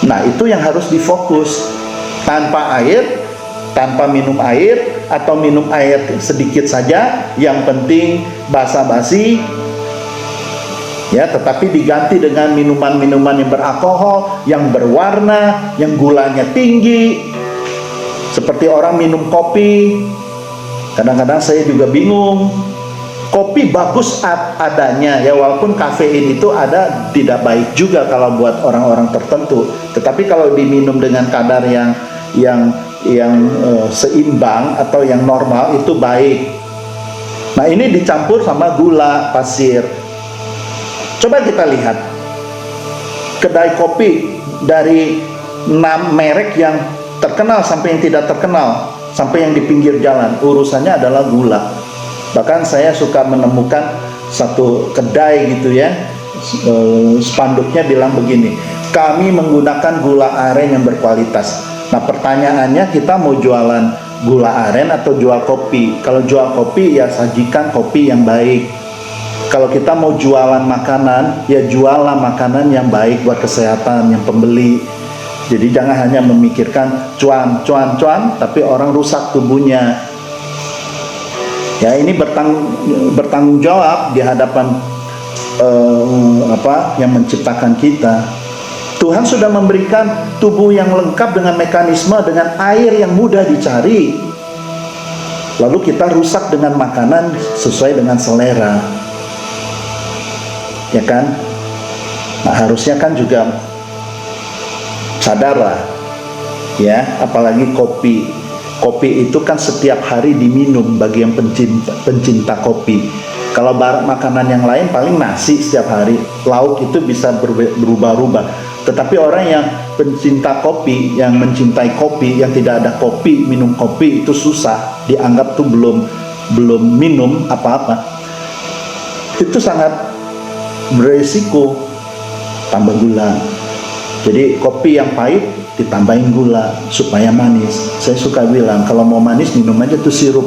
nah itu yang harus difokus. Tanpa air, tanpa minum air, atau minum air sedikit saja, yang penting basa-basi, Ya, tetapi diganti dengan minuman-minuman yang beralkohol, yang berwarna, yang gulanya tinggi. Seperti orang minum kopi. Kadang-kadang saya juga bingung. Kopi bagus adanya ya, walaupun kafein itu ada, tidak baik juga kalau buat orang-orang tertentu. Tetapi kalau diminum dengan kadar yang seimbang atau yang normal itu baik. Nah, ini dicampur sama gula pasir. Coba kita lihat kedai kopi dari 6 merek yang terkenal sampai yang tidak terkenal, sampai yang di pinggir jalan, urusannya adalah gula. Bahkan saya suka menemukan satu kedai gitu ya, spanduknya bilang begini, kami menggunakan gula aren yang berkualitas. Nah, pertanyaannya, kita mau jualan gula aren atau jual kopi? Kalau jual kopi ya sajikan kopi yang baik. Kalau kita mau jualan makanan, ya jualah makanan yang baik buat kesehatan yang pembeli. Jadi jangan hanya memikirkan cuan, tapi orang rusak tubuhnya. Ya, ini bertanggung jawab di hadapan yang menciptakan kita. Tuhan sudah memberikan tubuh yang lengkap dengan mekanisme, dengan air yang mudah dicari. Lalu kita rusak dengan makanan sesuai dengan selera. Ya kan? Nah, harusnya kan juga sadarlah ya, apalagi kopi. Kopi itu kan setiap hari diminum bagi yang pencinta kopi. Kalau makanan yang lain paling nasi setiap hari, lauk itu bisa berubah-ubah. Tetapi orang yang pencinta kopi, yang mencintai kopi, yang tidak ada kopi, minum kopi itu susah, dianggap tuh belum minum apa-apa. Itu sangat beresiko, tambah gula. Jadi kopi yang pahit ditambahin gula supaya manis. Saya suka bilang, kalau mau manis minum aja tuh sirup.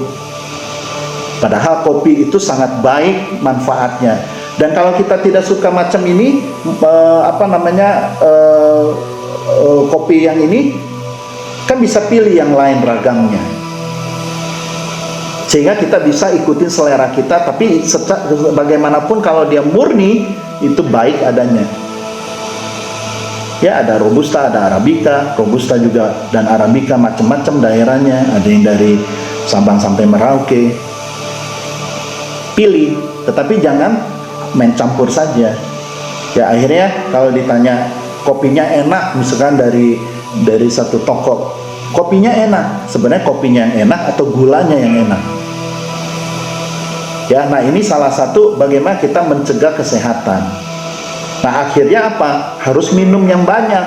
Padahal kopi itu sangat baik manfaatnya. Dan kalau kita tidak suka macam ini, kopi yang ini, kan bisa pilih yang lain ragamnya. Sehingga kita bisa ikutin selera kita, tapi bagaimanapun kalau dia murni, itu baik adanya. Ya, ada Robusta, ada Arabica, Robusta juga dan Arabica macam-macam daerahnya, ada yang dari Sabang sampai Merauke. Pilih, tetapi jangan main campur saja. Ya, akhirnya kalau ditanya kopinya enak, misalkan dari satu toko, kopinya enak, sebenarnya kopinya yang enak atau gulanya yang enak? Ya, nah ini salah satu bagaimana kita mencegah kesehatan. Nah, akhirnya apa? Harus minum yang banyak.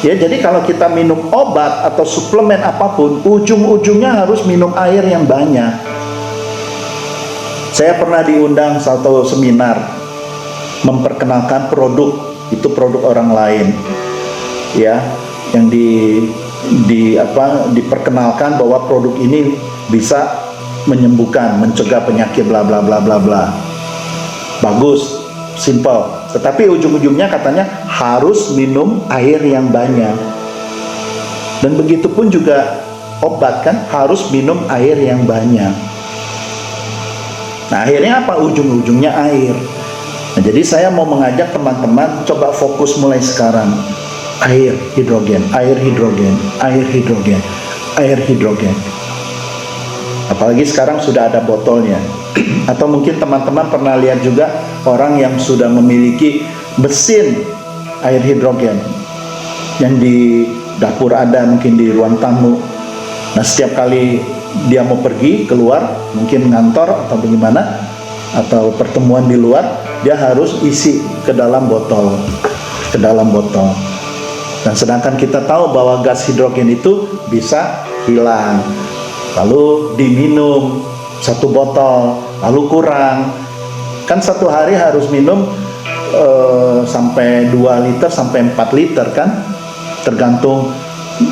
Ya, jadi kalau kita minum obat atau suplemen apapun, ujung-ujungnya harus minum air yang banyak. Saya pernah diundang satu seminar memperkenalkan produk, itu produk orang lain. Ya, yang diperkenalkan bahwa produk ini bisa menyembuhkan, mencegah penyakit bla bla bla bla bla. Bagus, simple. Tetapi ujung-ujungnya katanya harus minum air yang banyak. Dan begitu pun juga obat kan harus minum air yang banyak. Nah, akhirnya apa? Ujung-ujungnya air. Nah, jadi saya mau mengajak teman-teman coba fokus mulai sekarang. Air hidrogen, air hidrogen, air hidrogen, air hidrogen. Apalagi sekarang sudah ada botolnya. Atau mungkin teman-teman pernah lihat juga orang yang sudah memiliki mesin air hidrogen yang di dapur ada, mungkin di ruang tamu. Nah, setiap kali dia mau pergi keluar, mungkin ngantor atau bagaimana, atau pertemuan di luar, dia harus isi ke dalam botol. Dan sedangkan kita tahu bahwa gas hidrogen itu bisa hilang, lalu diminum 1 botol, lalu kurang. Kan 1 hari harus minum sampai 2 liter sampai 4 liter kan, tergantung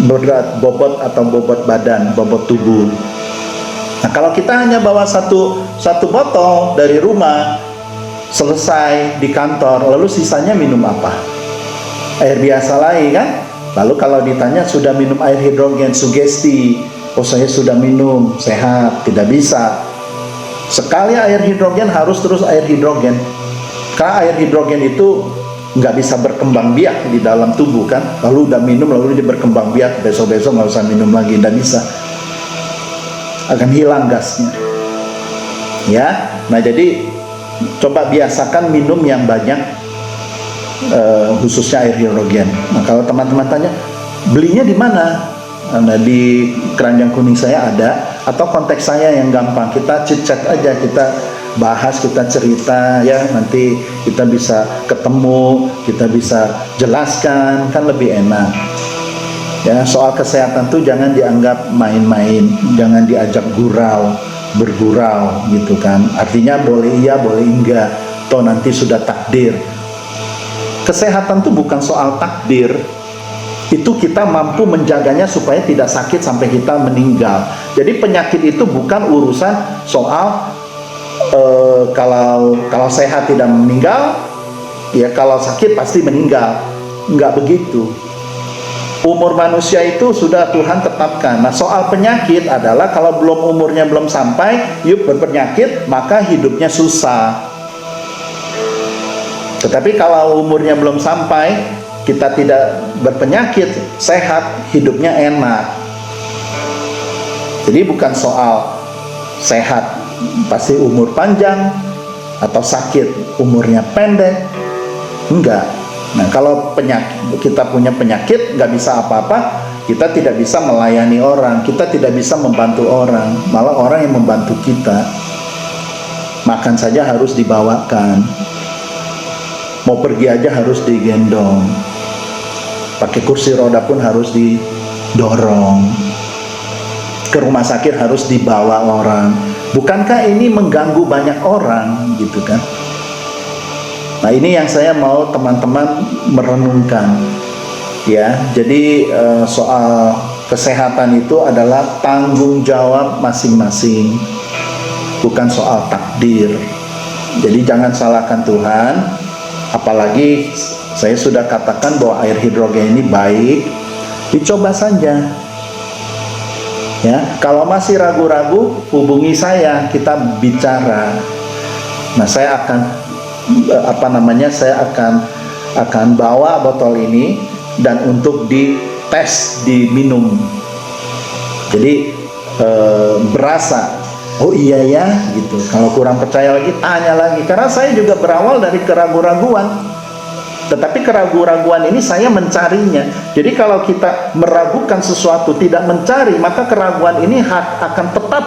berat bobot atau bobot badan, bobot tubuh. Nah, kalau kita hanya bawa satu botol dari rumah, selesai di kantor, lalu sisanya minum apa? Air biasa lagi kan? Lalu kalau ditanya sudah minum air hidrogen, sugesti, oh saya sudah minum, sehat. Tidak bisa. Sekali air hidrogen harus terus air hidrogen. Karena air hidrogen itu nggak bisa berkembang biak di dalam tubuh kan, lalu udah minum lalu dia berkembang biak, besok-besok nggak usah minum lagi, nggak bisa, akan hilang gasnya ya. Nah jadi coba biasakan minum yang banyak, khususnya air hidrogen. Nah kalau teman-teman tanya belinya di mana, nah di keranjang kuning saya ada, atau kontak saya yang gampang, kita chit-chat aja, kita bahas, kita cerita ya, nanti kita bisa ketemu, kita bisa jelaskan, kan lebih enak ya. Soal kesehatan tuh jangan dianggap main-main, jangan diajak bergurau gitu kan, artinya boleh iya boleh enggak, toh nanti sudah takdir. Kesehatan tuh bukan soal takdir, itu kita mampu menjaganya supaya tidak sakit sampai kita meninggal. Jadi penyakit itu bukan urusan soal kalau sehat tidak meninggal, ya kalau sakit pasti meninggal. Enggak begitu. Umur manusia itu sudah Tuhan tetapkan. Nah soal penyakit adalah kalau umurnya belum sampai, yuk berpenyakit, maka hidupnya susah. Tetapi kalau umurnya belum sampai, kita tidak berpenyakit, sehat, hidupnya enak. Jadi bukan soal sehat pasti umur panjang, atau sakit umurnya pendek, enggak. Nah kalau kita punya penyakit, nggak bisa apa-apa, kita tidak bisa melayani orang, kita tidak bisa membantu orang, malah orang yang membantu kita. Makan saja harus dibawakan, mau pergi aja harus digendong, pakai kursi roda pun harus didorong, ke rumah sakit harus dibawa orang. Bukankah ini mengganggu banyak orang gitu kan? Nah ini yang saya mau teman-teman merenungkan ya. Jadi soal kesehatan itu adalah tanggung jawab masing-masing, bukan soal takdir. Jadi jangan salahkan Tuhan. Apalagi saya sudah katakan bahwa air hidrogen ini baik, dicoba saja. Ya, kalau masih ragu-ragu, hubungi saya, kita bicara. Nah, saya akan saya akan bawa botol ini dan untuk dites, diminum. Jadi berasa, oh iya ya, gitu. Kalau kurang percaya lagi, tanya lagi. Karena saya juga berawal dari keraguan-raguan. Tetapi keraguan-raguan ini saya mencarinya. Jadi kalau kita meragukan sesuatu, tidak mencari, maka keraguan ini akan tetap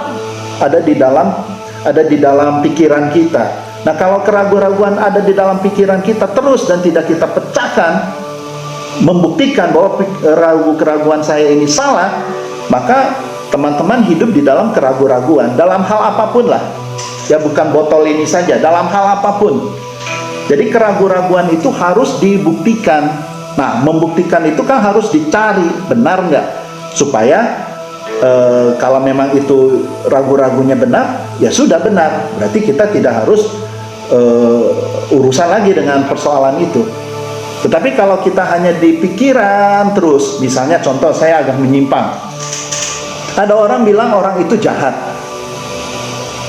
ada di dalam pikiran kita. Nah kalau keraguan-raguan ada di dalam pikiran kita terus dan tidak kita pecahkan, membuktikan bahwa keraguan saya ini salah, maka teman-teman hidup di dalam keraguan-raguan dalam hal apapun lah ya, bukan botol ini saja, dalam hal apapun. Jadi keraguan-raguan itu harus dibuktikan. Nah membuktikan itu kan harus dicari, benar nggak, supaya kalau memang itu ragu-ragunya benar, ya sudah benar, berarti kita tidak harus urusan lagi dengan persoalan itu. Tetapi kalau kita hanya di pikiran terus, misalnya contoh saya agak menyimpang, ada orang bilang orang itu jahat,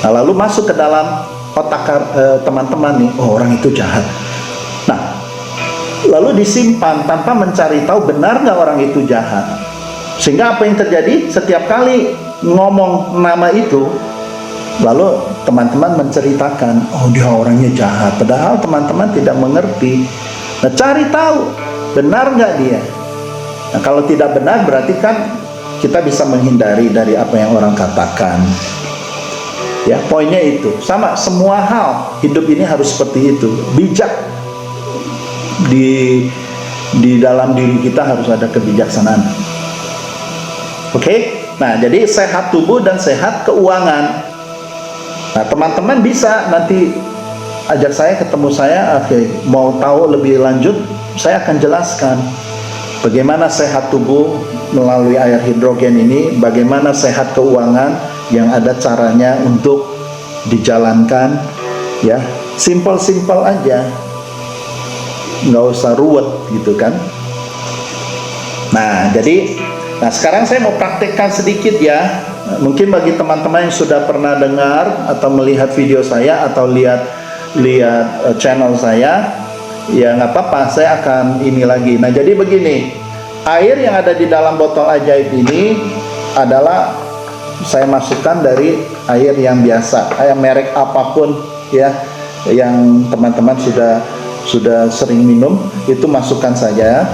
nah lalu masuk ke dalam otak teman-teman nih, oh orang itu jahat. Nah lalu disimpan tanpa mencari tahu benar nggak orang itu jahat. Sehingga apa yang terjadi, setiap kali ngomong nama itu, lalu teman-teman menceritakan, oh dia orangnya jahat, padahal teman-teman tidak mengerti. Nah cari tahu benar nggak dia. Nah kalau tidak benar berarti kan kita bisa menghindari dari apa yang orang katakan. Ya, poinnya itu. Sama semua hal hidup ini harus seperti itu. Bijak di dalam diri kita harus ada kebijaksanaan. Oke? Nah, jadi sehat tubuh dan sehat keuangan. Nah, teman-teman bisa nanti ajak saya, ketemu saya, oke, mau tahu lebih lanjut, saya akan jelaskan bagaimana sehat tubuh melalui air hidrogen ini, bagaimana sehat keuangan yang ada caranya untuk dijalankan ya, simple aja, nggak usah ruwet gitu kan. Nah sekarang saya mau praktekkan sedikit ya. Mungkin bagi teman-teman yang sudah pernah dengar atau melihat video saya atau lihat lihat channel saya, ya nggak apa-apa, saya akan ini lagi. Nah, jadi begini, air yang ada di dalam botol ajaib ini adalah saya masukkan dari air yang biasa, air merek apapun ya, yang teman-teman sudah sering minum, itu masukkan saja.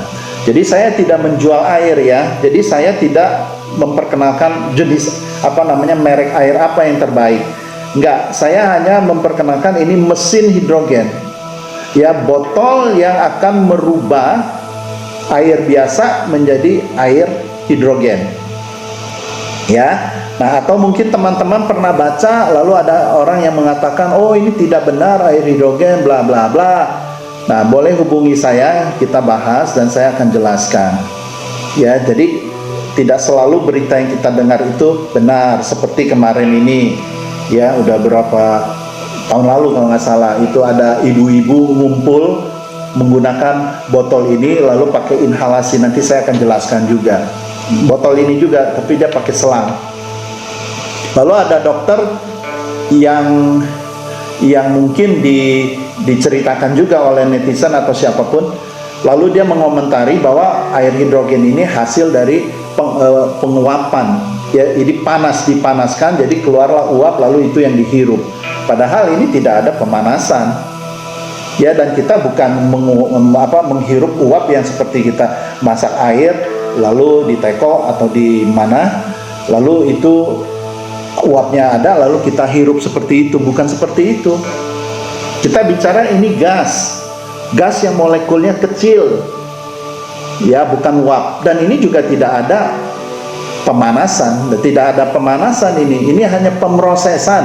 Jadi saya tidak menjual air ya, jadi saya tidak memperkenalkan jenis merek air apa yang terbaik. Enggak, saya hanya memperkenalkan ini mesin hidrogen. Ya, botol yang akan merubah air biasa menjadi air hidrogen. Ya. Nah, atau mungkin teman-teman pernah baca lalu ada orang yang mengatakan, "Oh, ini tidak benar air hidrogen bla bla bla." Nah, boleh hubungi saya, kita bahas dan saya akan jelaskan. Ya, jadi tidak selalu berita yang kita dengar itu benar. Seperti kemarin ini, ya udah berapa tahun lalu kalau nggak salah, itu ada ibu-ibu ngumpul menggunakan botol ini lalu pakai inhalasi. Nanti saya akan jelaskan juga. Botol ini juga, tapi dia pakai selang. Lalu ada dokter yang mungkin diceritakan juga oleh netizen atau siapapun, lalu dia mengomentari bahwa air hidrogen ini hasil dari penguapan, ya, jadi dipanaskan, jadi keluarlah uap lalu itu yang dihirup. Padahal ini tidak ada pemanasan, ya, dan kita bukan menghirup uap yang seperti kita masak air lalu di teko atau di mana lalu itu uapnya ada lalu kita hirup seperti itu, bukan seperti itu. Kita bicara ini gas yang molekulnya kecil, ya, bukan uap. Dan ini juga tidak ada pemanasan, ini hanya pemrosesan,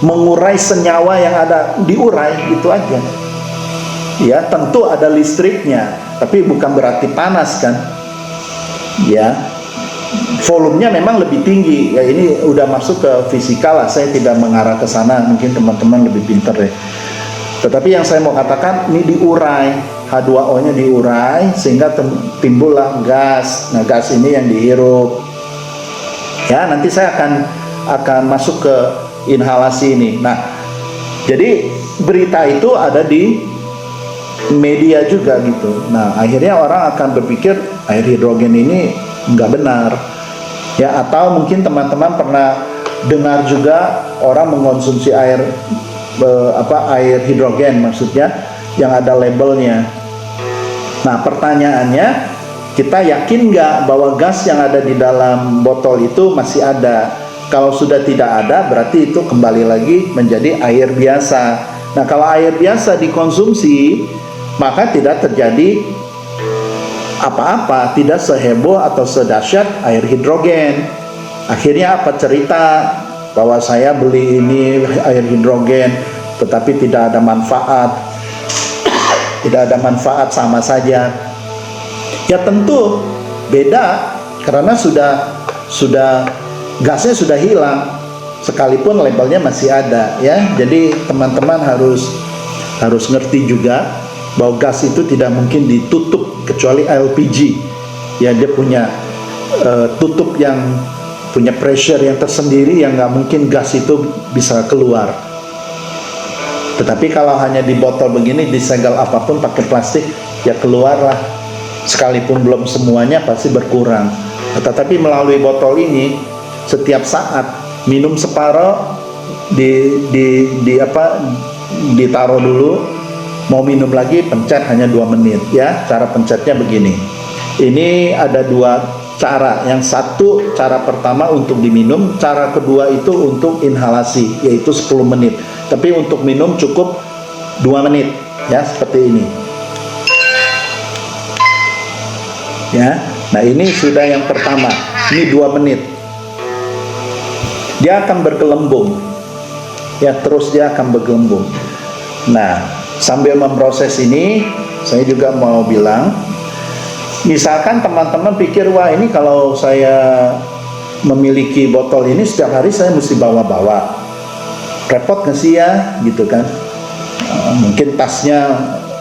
mengurai senyawa yang ada, diurai, itu aja. Ya, tentu ada listriknya, tapi bukan berarti panas kan, ya. Volumenya memang lebih tinggi, ya, ini udah masuk ke fisika lah, saya tidak mengarah ke sana, mungkin teman-teman lebih pintar deh. Tetapi yang saya mau katakan, ini diurai, H2O-nya diurai sehingga timbullah gas. Nah, gas ini yang dihirup. Ya, nanti saya akan masuk ke inhalasi ini. Nah, jadi berita itu ada di media juga gitu. Nah, akhirnya orang akan berpikir air hidrogen ini nggak benar. Ya, atau mungkin teman-teman pernah dengar juga orang mengkonsumsi air hidrogen, maksudnya yang ada labelnya. Nah, pertanyaannya, kita yakin nggak bahwa gas yang ada di dalam botol itu masih ada? Kalau sudah tidak ada, berarti itu kembali lagi menjadi air biasa. Nah, kalau air biasa dikonsumsi, maka tidak terjadi apa-apa, tidak seheboh atau sedahsyat air hidrogen. Akhirnya apa cerita? Bahwa saya beli ini air hidrogen tetapi tidak ada manfaat, sama saja. Ya, tentu beda karena sudah gasnya sudah hilang sekalipun labelnya masih ada, ya. Jadi teman-teman harus ngerti juga bahwa gas itu tidak mungkin ditutup kecuali LPG, ya, dia punya tutup yang punya pressure yang tersendiri yang nggak mungkin gas itu bisa keluar. Tetapi kalau hanya di botol begini, disegel apapun pakai plastik, ya keluarlah. Sekalipun belum semuanya pasti berkurang. Tetapi melalui botol ini, setiap saat minum separuh, ditaruh dulu, mau minum lagi pencet hanya 2 menit, ya. Cara pencetnya begini. Ini ada 2 cara. Yang satu, cara pertama untuk diminum, cara kedua itu untuk inhalasi, yaitu 10 menit. Tapi untuk minum cukup 2 menit, ya, seperti ini. Ya. Nah, ini sudah yang pertama. Ini 2 menit. Dia akan bergelembung. Ya, terus dia akan bergelembung. Nah, sambil memproses ini, saya juga mau bilang, misalkan teman-teman pikir, wah, ini kalau saya memiliki botol ini setiap hari saya mesti bawa-bawa, repot nggak sih ya, gitu kan. Mungkin tasnya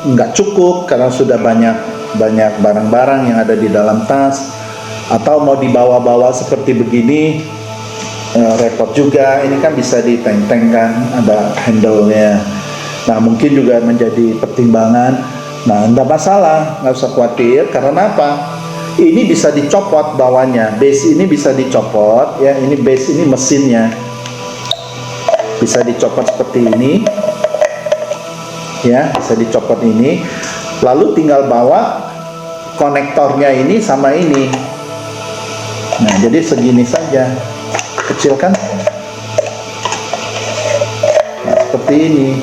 nggak cukup karena sudah banyak barang-barang yang ada di dalam tas, atau mau dibawa-bawa seperti begini, repot juga. Ini kan bisa diteng-teng kan, ada handle-nya. Nah, mungkin juga menjadi pertimbangan. Nah, enggak masalah, nggak usah khawatir. Karena apa? Ini bisa dicopot bawahnya. Base ini bisa dicopot, ya. Ini base, ini mesinnya. Bisa dicopot seperti ini. Ya, bisa dicopot ini. Lalu tinggal bawa konektornya ini sama ini. Nah, jadi segini saja. Kecil kan? Nah, seperti ini.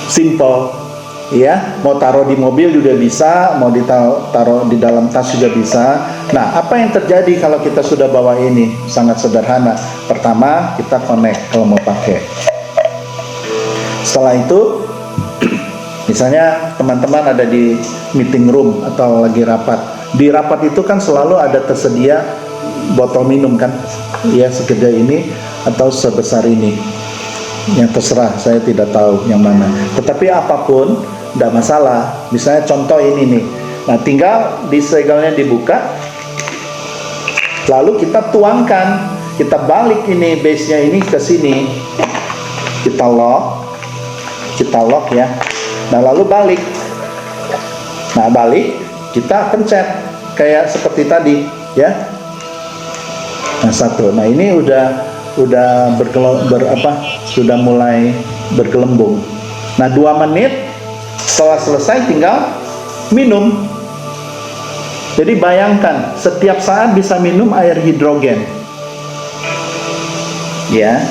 Simple. Ya, mau taruh di mobil juga bisa, mau ditaruh di dalam tas juga bisa. Nah, apa yang terjadi kalau kita sudah bawa ini? Sangat sederhana. Pertama, kita connect kalau mau pakai. Setelah itu, misalnya teman-teman ada di meeting room atau lagi rapat. Di rapat itu kan selalu ada tersedia botol minum kan? Ya, segede ini atau sebesar ini. Yang terserah, saya tidak tahu yang mana. Tetapi apapun, tidak masalah. Misalnya contoh ini nih. Nah, tinggal di segelnya dibuka, lalu kita tuangkan, kita balik ini base-nya ini ke sini, kita lock ya. Nah, lalu balik. Nah, balik, kita pencet kayak seperti tadi, ya. Nah, satu. Nah, ini udah sudah mulai bergelembung. Nah, 2 menit setelah selesai tinggal minum. Jadi bayangkan setiap saat bisa minum air hidrogen, ya.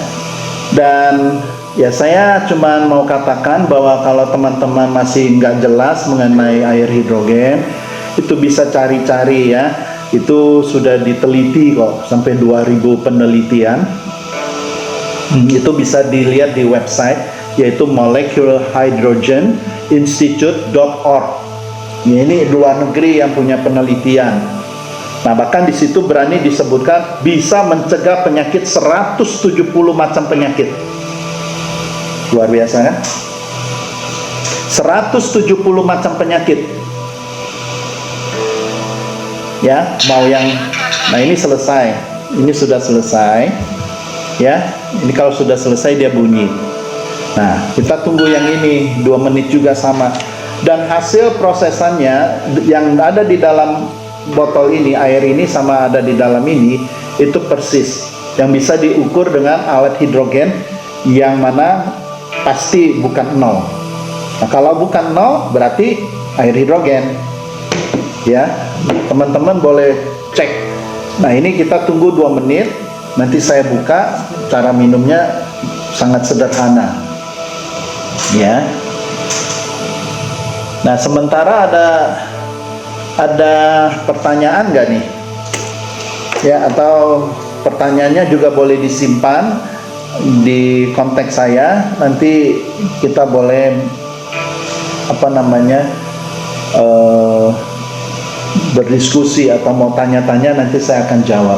Dan ya, saya cuma mau katakan bahwa kalau teman-teman masih nggak jelas mengenai air hidrogen, itu bisa cari-cari ya. Itu sudah diteliti kok, sampai 2000 penelitian. Itu bisa dilihat di website, yaitu molecularhydrogeninstitute.org. Ini luar negeri yang punya penelitian. Nah, bahkan di situ berani disebutkan bisa mencegah penyakit 170 macam penyakit. Luar biasa kan? 170 macam penyakit. Ya, mau yang, nah ini selesai. Ini sudah selesai. Ya, ini kalau sudah selesai dia bunyi. Nah, kita tunggu yang ini 2 menit juga sama. Dan hasil prosesannya yang ada di dalam botol ini, air ini sama ada di dalam ini, itu persis. Yang bisa diukur dengan alat hidrogen yang mana pasti bukan 0. Nah, kalau bukan 0 berarti air hidrogen. Ya, teman-teman boleh cek. Nah, ini kita tunggu 2 menit. Nanti saya buka. Cara minumnya sangat sederhana, ya. Nah, sementara ada pertanyaan nggak nih? Ya, atau pertanyaannya juga boleh disimpan di kontak saya. Nanti kita boleh berdiskusi atau mau tanya-tanya, nanti saya akan jawab.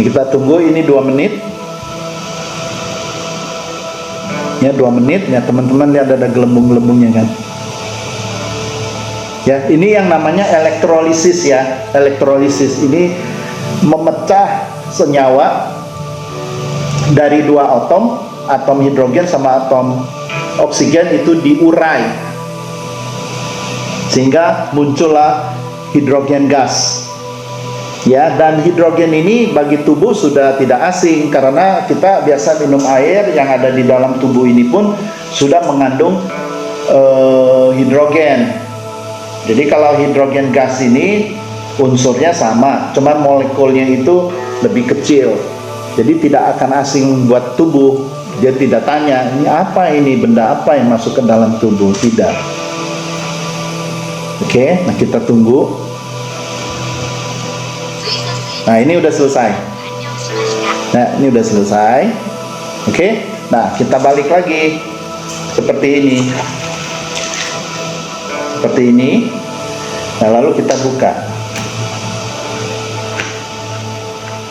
Kita tunggu ini 2 menit. Ya, 2 menit. Ya, teman-teman lihat ada gelembung-gelembungnya kan. Ya, ini yang namanya elektrolisis ya. Elektrolisis ini memecah senyawa dari 2 atom hidrogen sama atom oksigen itu diurai. Sehingga muncullah hidrogen gas. Ya, dan hidrogen ini bagi tubuh sudah tidak asing karena kita biasa minum air yang ada di dalam tubuh ini pun sudah mengandung hidrogen. Jadi kalau hidrogen gas ini unsurnya sama, cuman molekulnya itu lebih kecil. Jadi tidak akan asing buat tubuh. Dia tidak tanya, ini apa ini, benda apa yang masuk ke dalam tubuh, tidak. Oke, nah kita tunggu. Nah, ini udah selesai. Nah, ini udah selesai. Oke. Nah, kita balik lagi. Seperti ini. Seperti ini. Nah, lalu kita buka.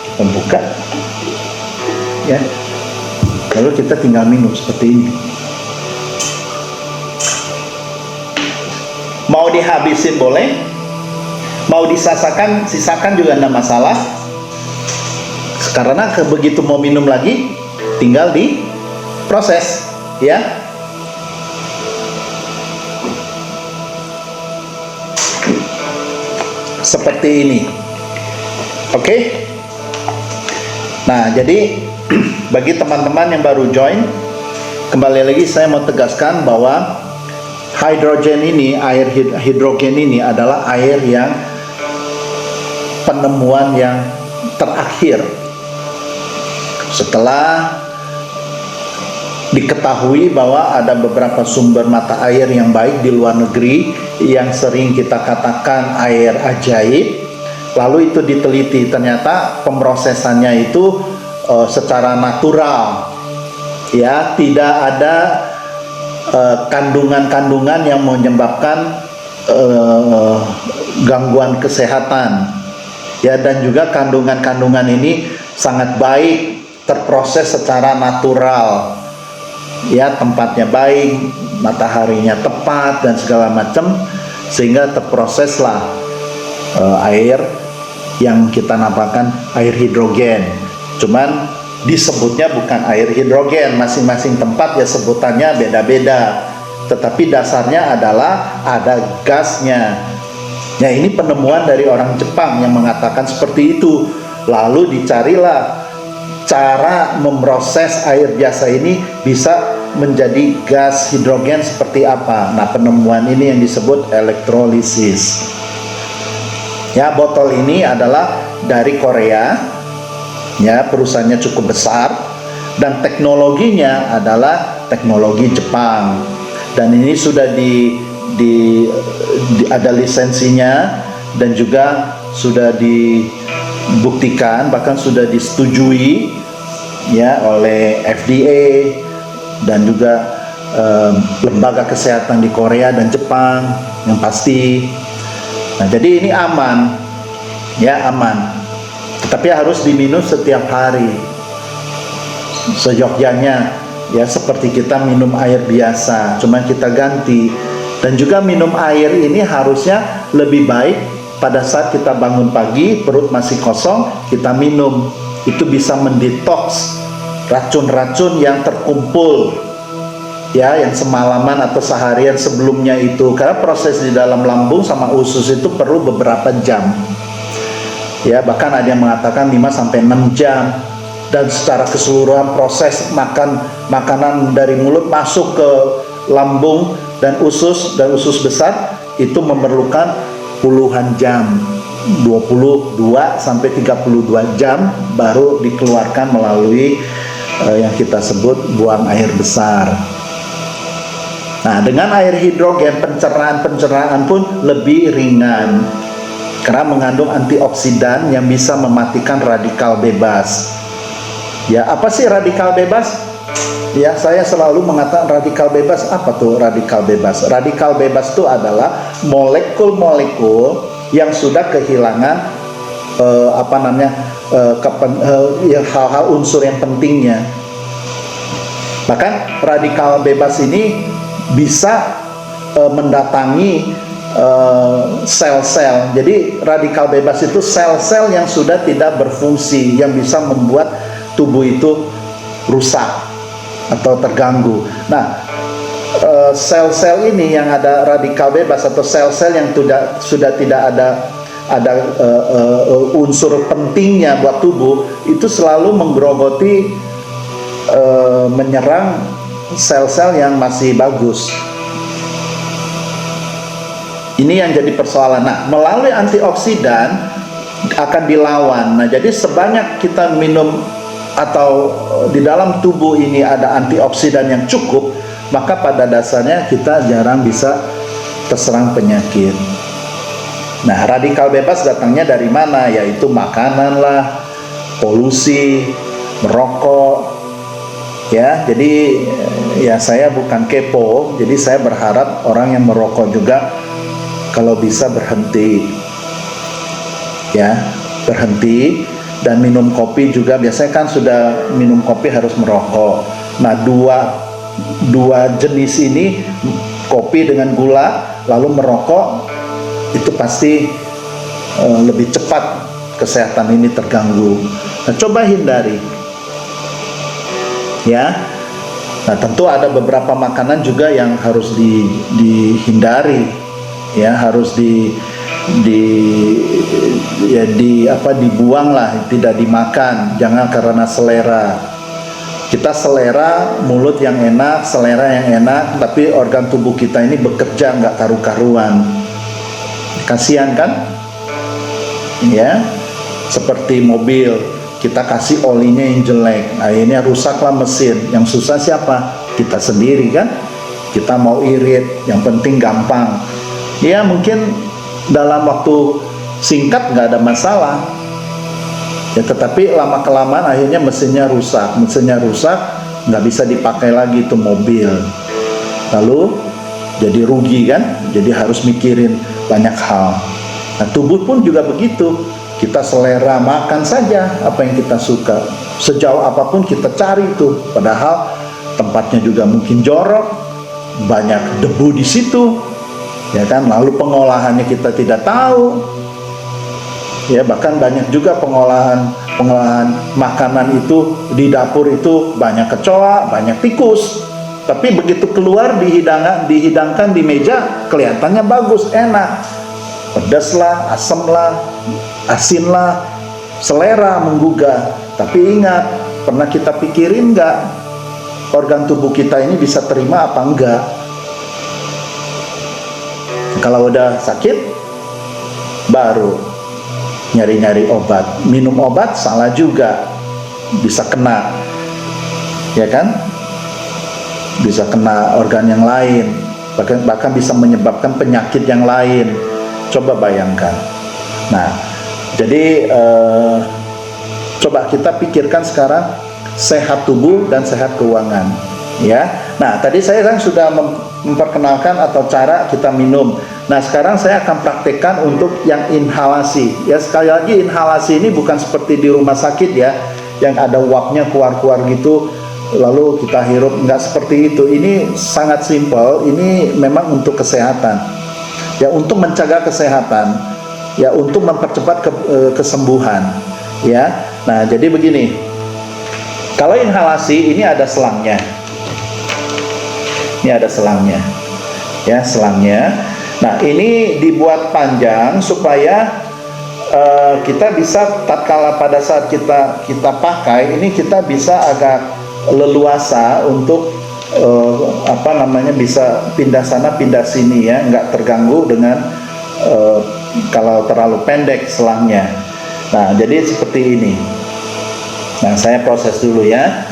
Kita buka. Ya. Lalu kita tinggal minum seperti ini. Mau dihabisin boleh. Mau sisakan juga tidak masalah. Karena begitu mau minum lagi, tinggal diproses, ya. Seperti ini. Oke. Nah, jadi bagi teman-teman yang baru join, kembali lagi saya mau tegaskan bahwa hidrogen ini, air hidrogen ini adalah air yang penemuan yang terakhir. Setelah diketahui bahwa ada beberapa sumber mata air yang baik di luar negeri yang sering kita katakan air ajaib, lalu itu diteliti, ternyata pemrosesannya itu secara natural, ya, tidak ada kandungan-kandungan yang menyebabkan gangguan kesehatan, ya, dan juga kandungan-kandungan ini sangat baik, terproses secara natural, ya, tempatnya baik, mataharinya tepat dan segala macam, sehingga terproseslah air yang kita namakan air hidrogen. Cuman disebutnya bukan air hidrogen, masing-masing tempat ya sebutannya beda-beda, tetapi dasarnya adalah ada gasnya. Ya, ini penemuan dari orang Jepang yang mengatakan seperti itu. Lalu dicarilah cara memproses air biasa ini bisa menjadi gas hidrogen seperti apa. Nah, penemuan ini yang disebut elektrolisis. Ya, botol ini adalah dari Korea. Ya, perusahaannya cukup besar dan teknologinya adalah teknologi Jepang. Dan ini sudah ada lisensinya dan juga sudah dibuktikan, bahkan sudah disetujui, ya, oleh FDA dan juga lembaga kesehatan di Korea dan Jepang yang pasti. Nah, jadi ini aman, ya, aman. Tetapi harus diminum setiap hari. Seyogyanya, ya, seperti kita minum air biasa, cuma kita ganti. Dan juga minum air ini harusnya lebih baik pada saat kita bangun pagi, perut masih kosong, kita minum. Itu bisa mendetoks racun-racun yang terkumpul, ya, yang semalaman atau seharian sebelumnya itu. Karena proses di dalam lambung sama usus itu perlu beberapa jam. Ya, bahkan ada yang mengatakan 5-6 jam. Dan secara keseluruhan proses makanan dari mulut masuk ke lambung dan usus besar itu memerlukan puluhan jam, 22-32 jam baru dikeluarkan melalui yang kita sebut buang air besar. Nah, dengan air hidrogen pencernaan pun lebih ringan karena mengandung antioksidan yang bisa mematikan radikal bebas. Ya, apa sih radikal bebas? Ya, saya selalu mengatakan radikal bebas. Apa tuh radikal bebas? Radikal bebas itu adalah molekul-molekul yang sudah kehilangan hal-hal unsur yang pentingnya. Bahkan radikal bebas ini bisa mendatangi sel-sel. Jadi radikal bebas itu sel-sel yang sudah tidak berfungsi, yang bisa membuat tubuh itu rusak atau terganggu. Nah, sel-sel ini yang ada radikal bebas atau sel-sel yang sudah tidak ada unsur pentingnya buat tubuh, itu selalu menggerogoti, menyerang sel-sel yang masih bagus. Ini yang jadi persoalan. Nah, melalui antioksidan akan dilawan. Nah, jadi sebanyak kita minum atau di dalam tubuh ini ada antioksidan yang cukup, maka pada dasarnya kita jarang bisa terserang penyakit. Nah, radikal bebas datangnya dari mana? Yaitu makanan lah, polusi, merokok. Ya, jadi ya saya bukan kepo, jadi saya berharap orang yang merokok juga kalau bisa berhenti, ya, berhenti. Dan minum kopi juga, biasanya kan sudah minum kopi harus merokok. Nah, dua jenis ini, kopi dengan gula lalu merokok, itu pasti lebih cepat kesehatan ini terganggu. Nah, coba hindari. Ya. Nah, tentu ada beberapa makanan juga yang harus dihindari. Ya, harus dibuang lah, tidak dimakan. Jangan karena selera. Kita selera mulut yang enak, selera yang enak, tapi organ tubuh kita ini bekerja nggak karu-karuan. Kasihan kan? Ya, seperti mobil, kita kasih olinya yang jelek, akhirnya rusaklah mesin. Yang susah siapa? Kita sendiri kan? Kita mau irit, yang penting gampang. Ya mungkin dalam waktu singkat nggak ada masalah. Ya, tetapi lama-kelamaan akhirnya mesinnya rusak, nggak bisa dipakai lagi itu mobil. Lalu jadi rugi kan? Jadi harus mikirin banyak hal. Nah, tubuh pun juga begitu. Kita selera makan saja apa yang kita suka. Sejauh apapun kita cari itu, padahal tempatnya juga mungkin jorok, banyak debu di situ, ya kan? Lalu pengolahannya kita tidak tahu. Ya, bahkan banyak juga pengolahan makanan itu di dapur itu banyak kecoa, banyak tikus. Tapi begitu keluar dihidangkan di meja, kelihatannya bagus, enak. Pedas lah, asam lah, asin lah, selera menggugah. Tapi ingat, pernah kita pikirin nggak organ tubuh kita ini bisa terima apa enggak? Kalau udah sakit, baru nyari-nyari obat. Minum obat salah juga, bisa kena, ya kan? Bisa kena organ yang lain, bahkan bisa menyebabkan penyakit yang lain. Coba bayangkan. Nah, jadi coba kita pikirkan sekarang sehat tubuh dan sehat keuangan, ya. Nah, tadi saya kan sudah memperkenalkan atau cara kita minum. Nah, sekarang saya akan praktekkan untuk yang inhalasi. Ya, sekali lagi inhalasi ini bukan seperti di rumah sakit ya, yang ada uapnya keluar-keluar gitu, lalu kita hirup. Nggak seperti itu. Ini sangat simpel. Ini memang untuk kesehatan. Ya, untuk mencegah kesehatan. Ya, untuk mempercepat kesembuhan. Ya, nah jadi begini. Kalau inhalasi ini ada selangnya. Ini ada selangnya. Ya, selangnya. Nah, ini dibuat panjang supaya kita bisa tatkala pada saat kita pakai ini kita bisa agak leluasa untuk bisa pindah sana pindah sini ya, nggak terganggu dengan kalau terlalu pendek selangnya. Nah, jadi seperti ini. Nah, saya proses dulu ya.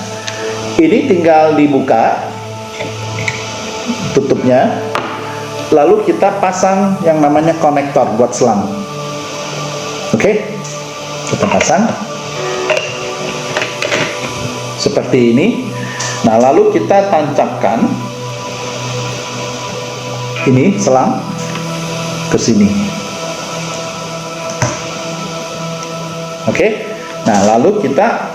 Ini tinggal dibuka tutupnya. Lalu kita pasang yang namanya konektor buat selang. Oke, kita pasang seperti ini. Nah, lalu kita tancapkan ini selang ke sini. Oke, nah lalu kita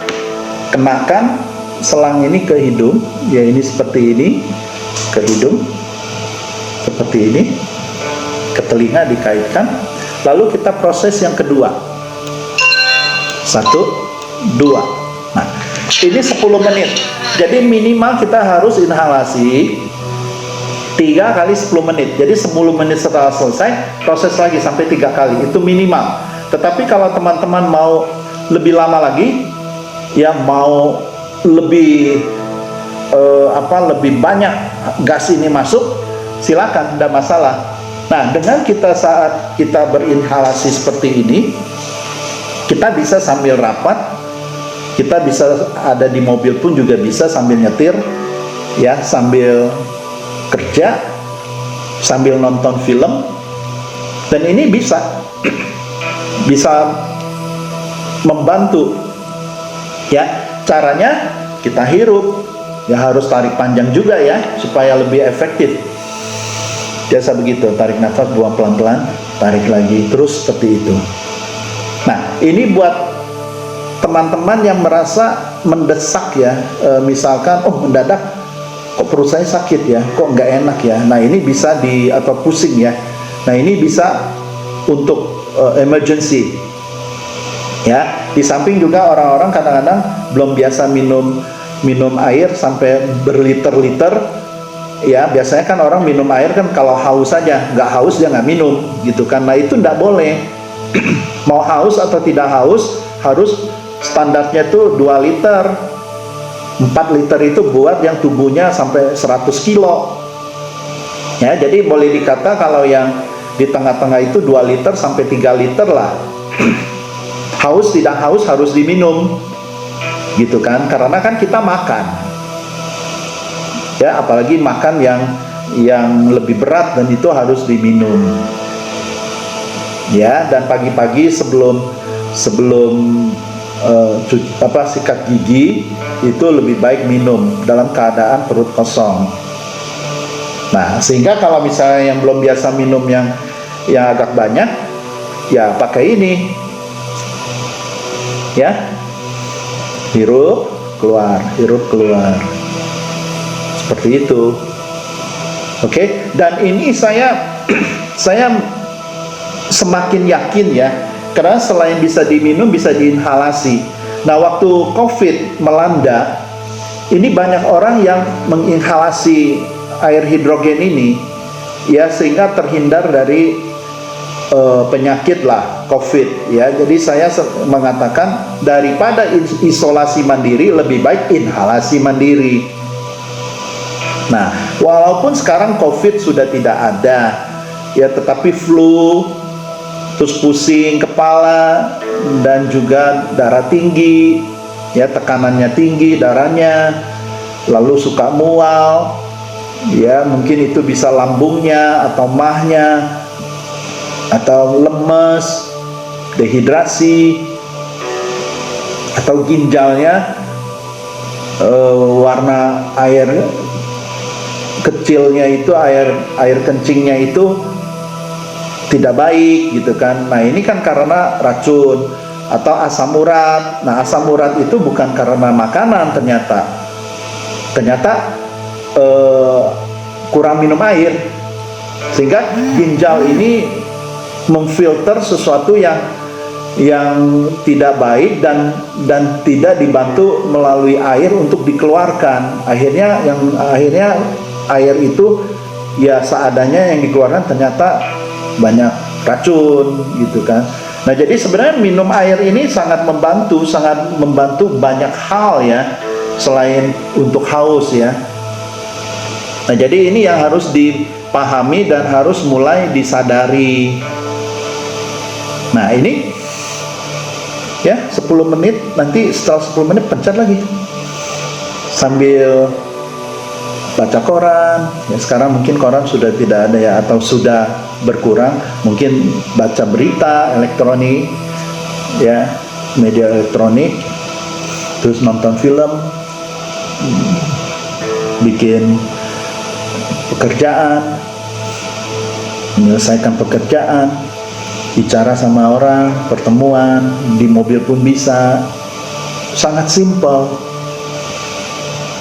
kenakan selang ini ke hidung. Ya, ini seperti ini ke hidung. Seperti ini, ke telinga dikaitkan. Lalu kita proses yang kedua. 1, 2. Nah, ini 10 menit. Jadi minimal kita harus inhalasi 3 kali 10 menit. Jadi 10 menit setelah selesai, proses lagi sampai 3 kali. Itu minimal. Tetapi kalau teman-teman mau lebih lama lagi, ya mau lebih lebih banyak gas ini masuk, silakan, tidak masalah. Nah, dengan saat kita berinhalasi seperti ini, kita bisa sambil rapat, kita bisa ada di mobil pun juga bisa sambil nyetir, ya, sambil kerja, sambil nonton film, dan ini bisa membantu. Ya, caranya kita hirup, ya harus tarik panjang juga ya, supaya lebih efektif. Biasa begitu, tarik nafas, buang pelan-pelan, tarik lagi, terus seperti itu. Nah, ini buat teman-teman yang merasa mendesak ya, misalkan, mendadak kok perut saya sakit ya, kok nggak enak ya. Nah, ini bisa atau pusing ya. Nah, ini bisa untuk emergency. Ya, di samping juga orang-orang kadang-kadang belum biasa minum air sampai berliter-liter. Ya, biasanya kan orang minum air kan kalau haus saja, nggak haus dia nggak minum gitu kan. Nah itu nggak boleh. Mau haus atau tidak haus harus standarnya tuh 2 liter. 4 liter itu buat yang tubuhnya sampai 100 kilo. Ya, jadi boleh dikata kalau yang di tengah-tengah itu 2 liter sampai 3 liter lah. Haus tidak haus harus diminum gitu kan, karena kan kita makan ya, apalagi makan yang lebih berat, dan itu harus diminum ya. Dan pagi-pagi sebelum sikat gigi itu lebih baik minum dalam keadaan perut kosong. Nah, sehingga kalau misalnya yang belum biasa minum yang agak banyak, ya pakai ini ya, hirup keluar seperti itu. Oke. Dan ini saya semakin yakin ya, karena selain bisa diminum bisa diinhalasi. Nah, waktu COVID melanda ini banyak orang yang menginhalasi air hidrogen ini ya, sehingga terhindar dari penyakit lah COVID ya. Jadi saya mengatakan daripada isolasi mandiri lebih baik inhalasi mandiri. Nah, walaupun sekarang COVID sudah tidak ada ya, tetapi flu, terus pusing kepala, dan juga darah tinggi ya, tekanannya tinggi darahnya, lalu suka mual ya, mungkin itu bisa lambungnya atau mahnya, atau lemes, dehidrasi, atau ginjalnya warna air kecilnya itu, air kencingnya itu tidak baik gitu kan. Nah ini kan karena racun atau asam urat. Nah asam urat itu bukan karena makanan, ternyata kurang minum air, sehingga ginjal ini memfilter sesuatu yang tidak baik dan tidak dibantu melalui air untuk dikeluarkan. Akhirnya air itu ya seadanya yang dikeluarkan ternyata banyak racun gitu kan. Nah jadi sebenarnya minum air ini sangat membantu banyak hal ya, selain untuk haus ya. Nah jadi ini yang harus dipahami dan harus mulai disadari. Nah ini ya 10 menit, nanti setelah 10 menit pencet lagi sambil baca koran ya. Sekarang mungkin koran sudah tidak ada ya, atau sudah berkurang. Mungkin baca berita elektronik ya, media elektronik, terus nonton film, bikin pekerjaan, menyelesaikan pekerjaan, bicara sama orang, pertemuan, di mobil pun bisa. Sangat simpel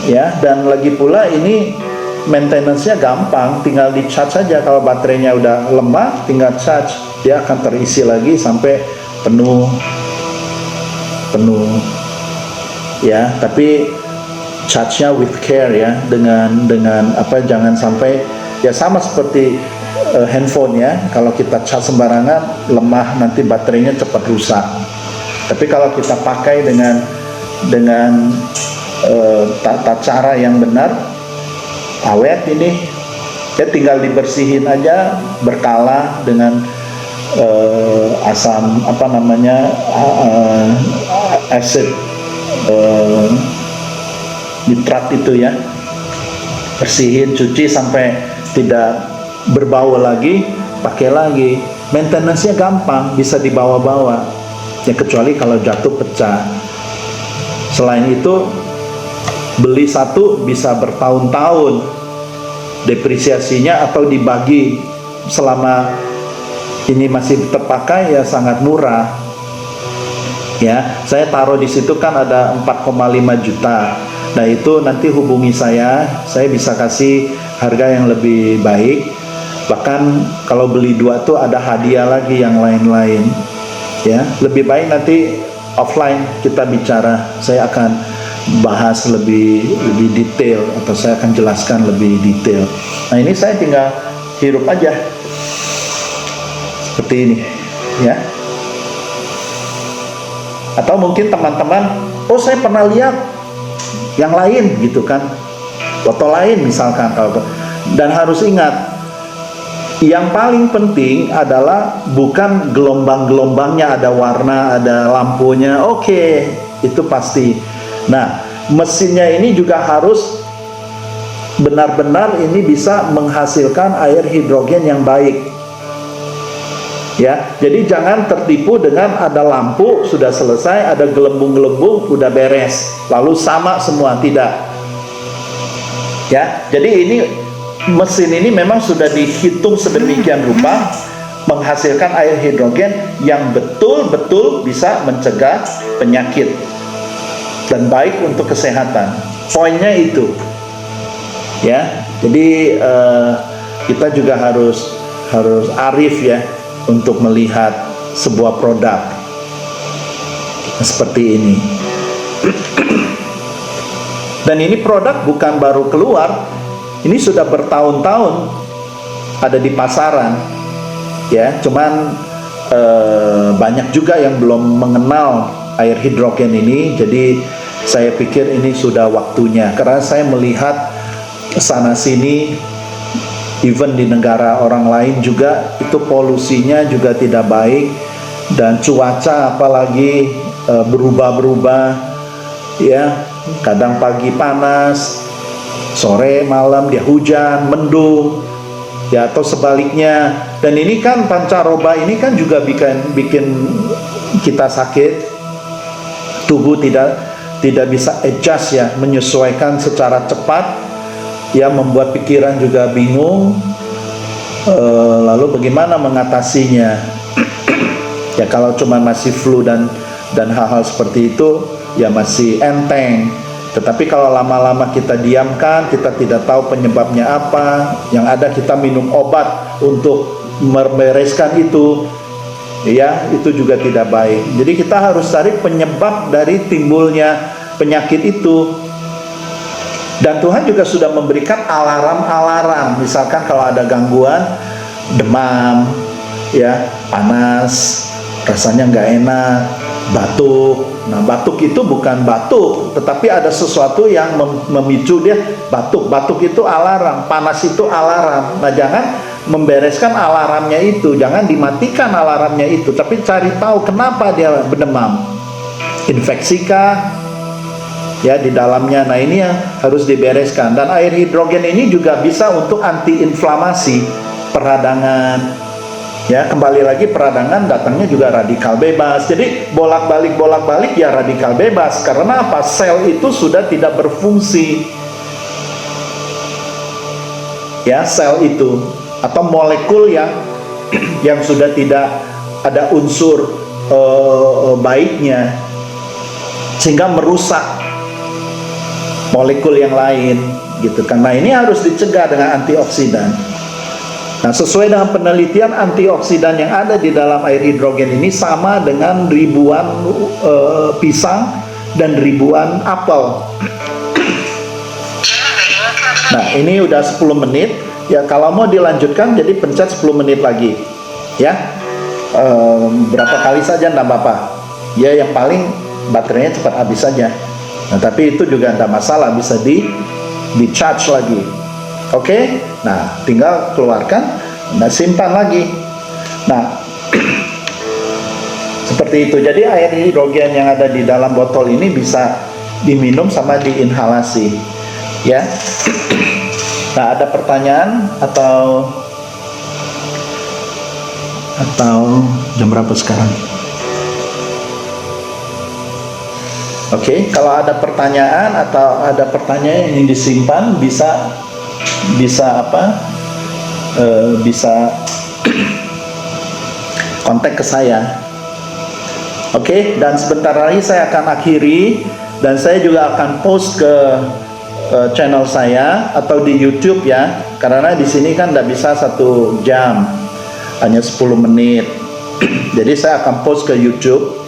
ya. Dan lagi pula ini maintenance-nya gampang, tinggal di charge saja. Kalau baterainya udah lemah tinggal charge, dia akan terisi lagi sampai penuh ya. Tapi charge-nya with care ya, dengan apa, jangan sampai ya sama seperti handphone ya, kalau kita charge sembarangan lemah, nanti baterainya cepat rusak. Tapi kalau kita pakai dengan tata cara yang benar, awet ini ya, tinggal dibersihin aja berkala dengan asam acid nitrat itu ya, bersihin, cuci sampai tidak berbau lagi, pakai lagi. Maintenance-nya gampang, bisa dibawa-bawa ya, kecuali kalau jatuh pecah. Selain itu beli satu bisa bertahun-tahun depresiasinya, atau dibagi selama ini masih terpakai ya, sangat murah ya. Saya taruh di situ kan ada 4,5 juta. Nah itu nanti hubungi saya bisa kasih harga yang lebih baik. Bahkan kalau beli 2 tuh ada hadiah lagi yang lain-lain ya. Lebih baik nanti offline kita bicara, saya akan bahas lebih detail, atau saya akan jelaskan lebih detail. Nah, ini saya tinggal hirup aja seperti ini ya. Atau mungkin teman-teman, oh saya pernah lihat yang lain gitu kan, botol lain misalkan. Dan harus ingat, yang paling penting adalah bukan gelombang-gelombangnya, ada warna, ada lampunya, oke, itu pasti. Nah, mesinnya ini juga harus benar-benar ini bisa menghasilkan air hidrogen yang baik. Ya, jadi jangan tertipu dengan ada lampu sudah selesai, ada gelembung-gelembung udah beres, lalu sama semua, tidak. Ya, jadi ini mesin ini memang sudah dihitung sedemikian rupa menghasilkan air hidrogen yang betul-betul bisa mencegah penyakit dan baik untuk kesehatan. Poinnya itu. Ya, jadi kita juga harus arif ya untuk melihat sebuah produk seperti ini. Dan ini produk bukan baru keluar, ini sudah bertahun-tahun ada di pasaran ya. Cuman banyak juga yang belum mengenal air hidrogen ini. Jadi saya pikir ini sudah waktunya, karena saya melihat sana sini, even di negara orang lain juga itu polusinya juga tidak baik, dan cuaca apalagi berubah-berubah ya, kadang pagi panas, sore malam dia hujan, mendung ya, atau sebaliknya. Dan ini kan pancaroba ini kan juga bikin kita sakit, tubuh tidak bisa adjust ya, menyesuaikan secara cepat ya, membuat pikiran juga bingung. Lalu bagaimana mengatasinya? Ya, kalau cuma masih flu dan hal-hal seperti itu ya masih enteng. Tetapi kalau lama-lama kita diamkan, kita tidak tahu penyebabnya apa, yang ada kita minum obat untuk membereskan itu, ya itu juga tidak baik. Jadi kita harus cari penyebab dari timbulnya penyakit itu. Dan Tuhan juga sudah memberikan alarm-alarm. Misalkan kalau ada gangguan, demam, ya, panas, rasanya nggak enak, batuk. Nah, batuk itu bukan batuk, tetapi ada sesuatu yang memicu dia batuk. Batuk itu alarm, panas itu alarm. Nah, jangan membereskan alarmnya itu, jangan dimatikan alarmnya itu, tapi cari tahu kenapa dia berdemam. Infeksikah? Ya, di dalamnya. Nah, ini yang harus dibereskan. Dan air hidrogen ini juga bisa untuk antiinflamasi peradangan. Ya, kembali lagi peradangan datangnya juga radikal bebas. Jadi bolak-balik ya radikal bebas. Karena apa? Sel itu sudah tidak berfungsi. Ya, sel itu atau molekul yang sudah tidak ada unsur baiknya, sehingga merusak molekul yang lain gitu. Karena ini harus dicegah dengan antioksidan. Nah, sesuai dengan penelitian, antioksidan yang ada di dalam air hidrogen ini sama dengan ribuan pisang dan ribuan apel. Nah, ini udah 10 menit. Ya, kalau mau dilanjutkan jadi pencet 10 menit lagi. Ya. Berapa kali saja enggak apa-apa. Ya, yang paling baterainya cepat habis saja. Nah, tapi itu juga tidak masalah, bisa di charge lagi. Oke? Nah, tinggal keluarkan, nah simpan lagi. Nah, seperti itu. Jadi air hidrogen yang ada di dalam botol ini bisa diminum sama diinhalasi. Ya. Nah, ada pertanyaan atau jam berapa sekarang? Oke, kalau ada pertanyaan atau ada pertanyaan yang disimpan bisa kontak ke saya. Oke, dan sebentar lagi saya akan akhiri, dan saya juga akan post ke channel saya atau di YouTube ya, karena di sini kan tidak bisa 1 jam, hanya 10 menit. Jadi saya akan post ke YouTube.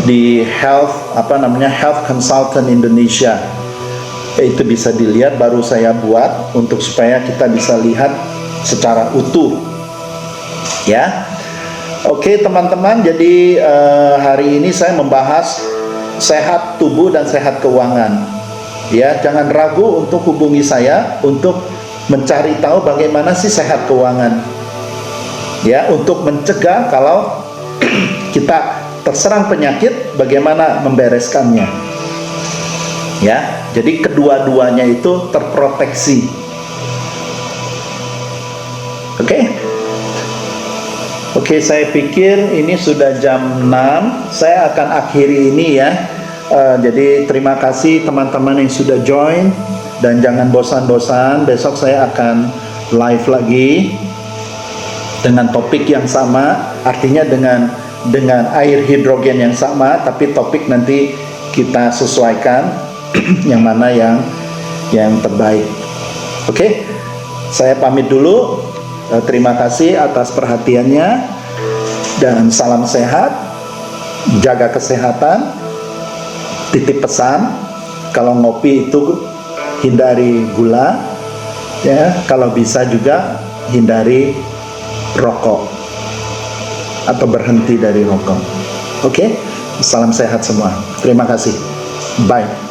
di Health Consultant Indonesia. Itu bisa dilihat, baru saya buat untuk supaya kita bisa lihat secara utuh ya. Oke teman-teman, jadi hari ini saya membahas sehat tubuh dan sehat keuangan ya. Jangan ragu untuk hubungi saya untuk mencari tahu bagaimana sih sehat keuangan ya, untuk mencegah kalau kita terserang penyakit, bagaimana membereskannya ya. Jadi kedua-duanya itu terproteksi. Oke, saya pikir ini sudah jam 6. Saya akan akhiri ini ya. Jadi terima kasih teman-teman yang sudah join, dan jangan bosan-bosan. Besok saya akan live lagi dengan topik yang sama, artinya dengan air hidrogen yang sama, tapi topik nanti kita sesuaikan yang mana yang terbaik. Oke, saya pamit dulu. Terima kasih atas perhatiannya, dan salam sehat, jaga kesehatan. Titip pesan, kalau ngopi itu hindari gula ya, kalau bisa juga hindari rokok atau berhenti dari rokok. Oke, salam sehat semua. Terima kasih. Bye.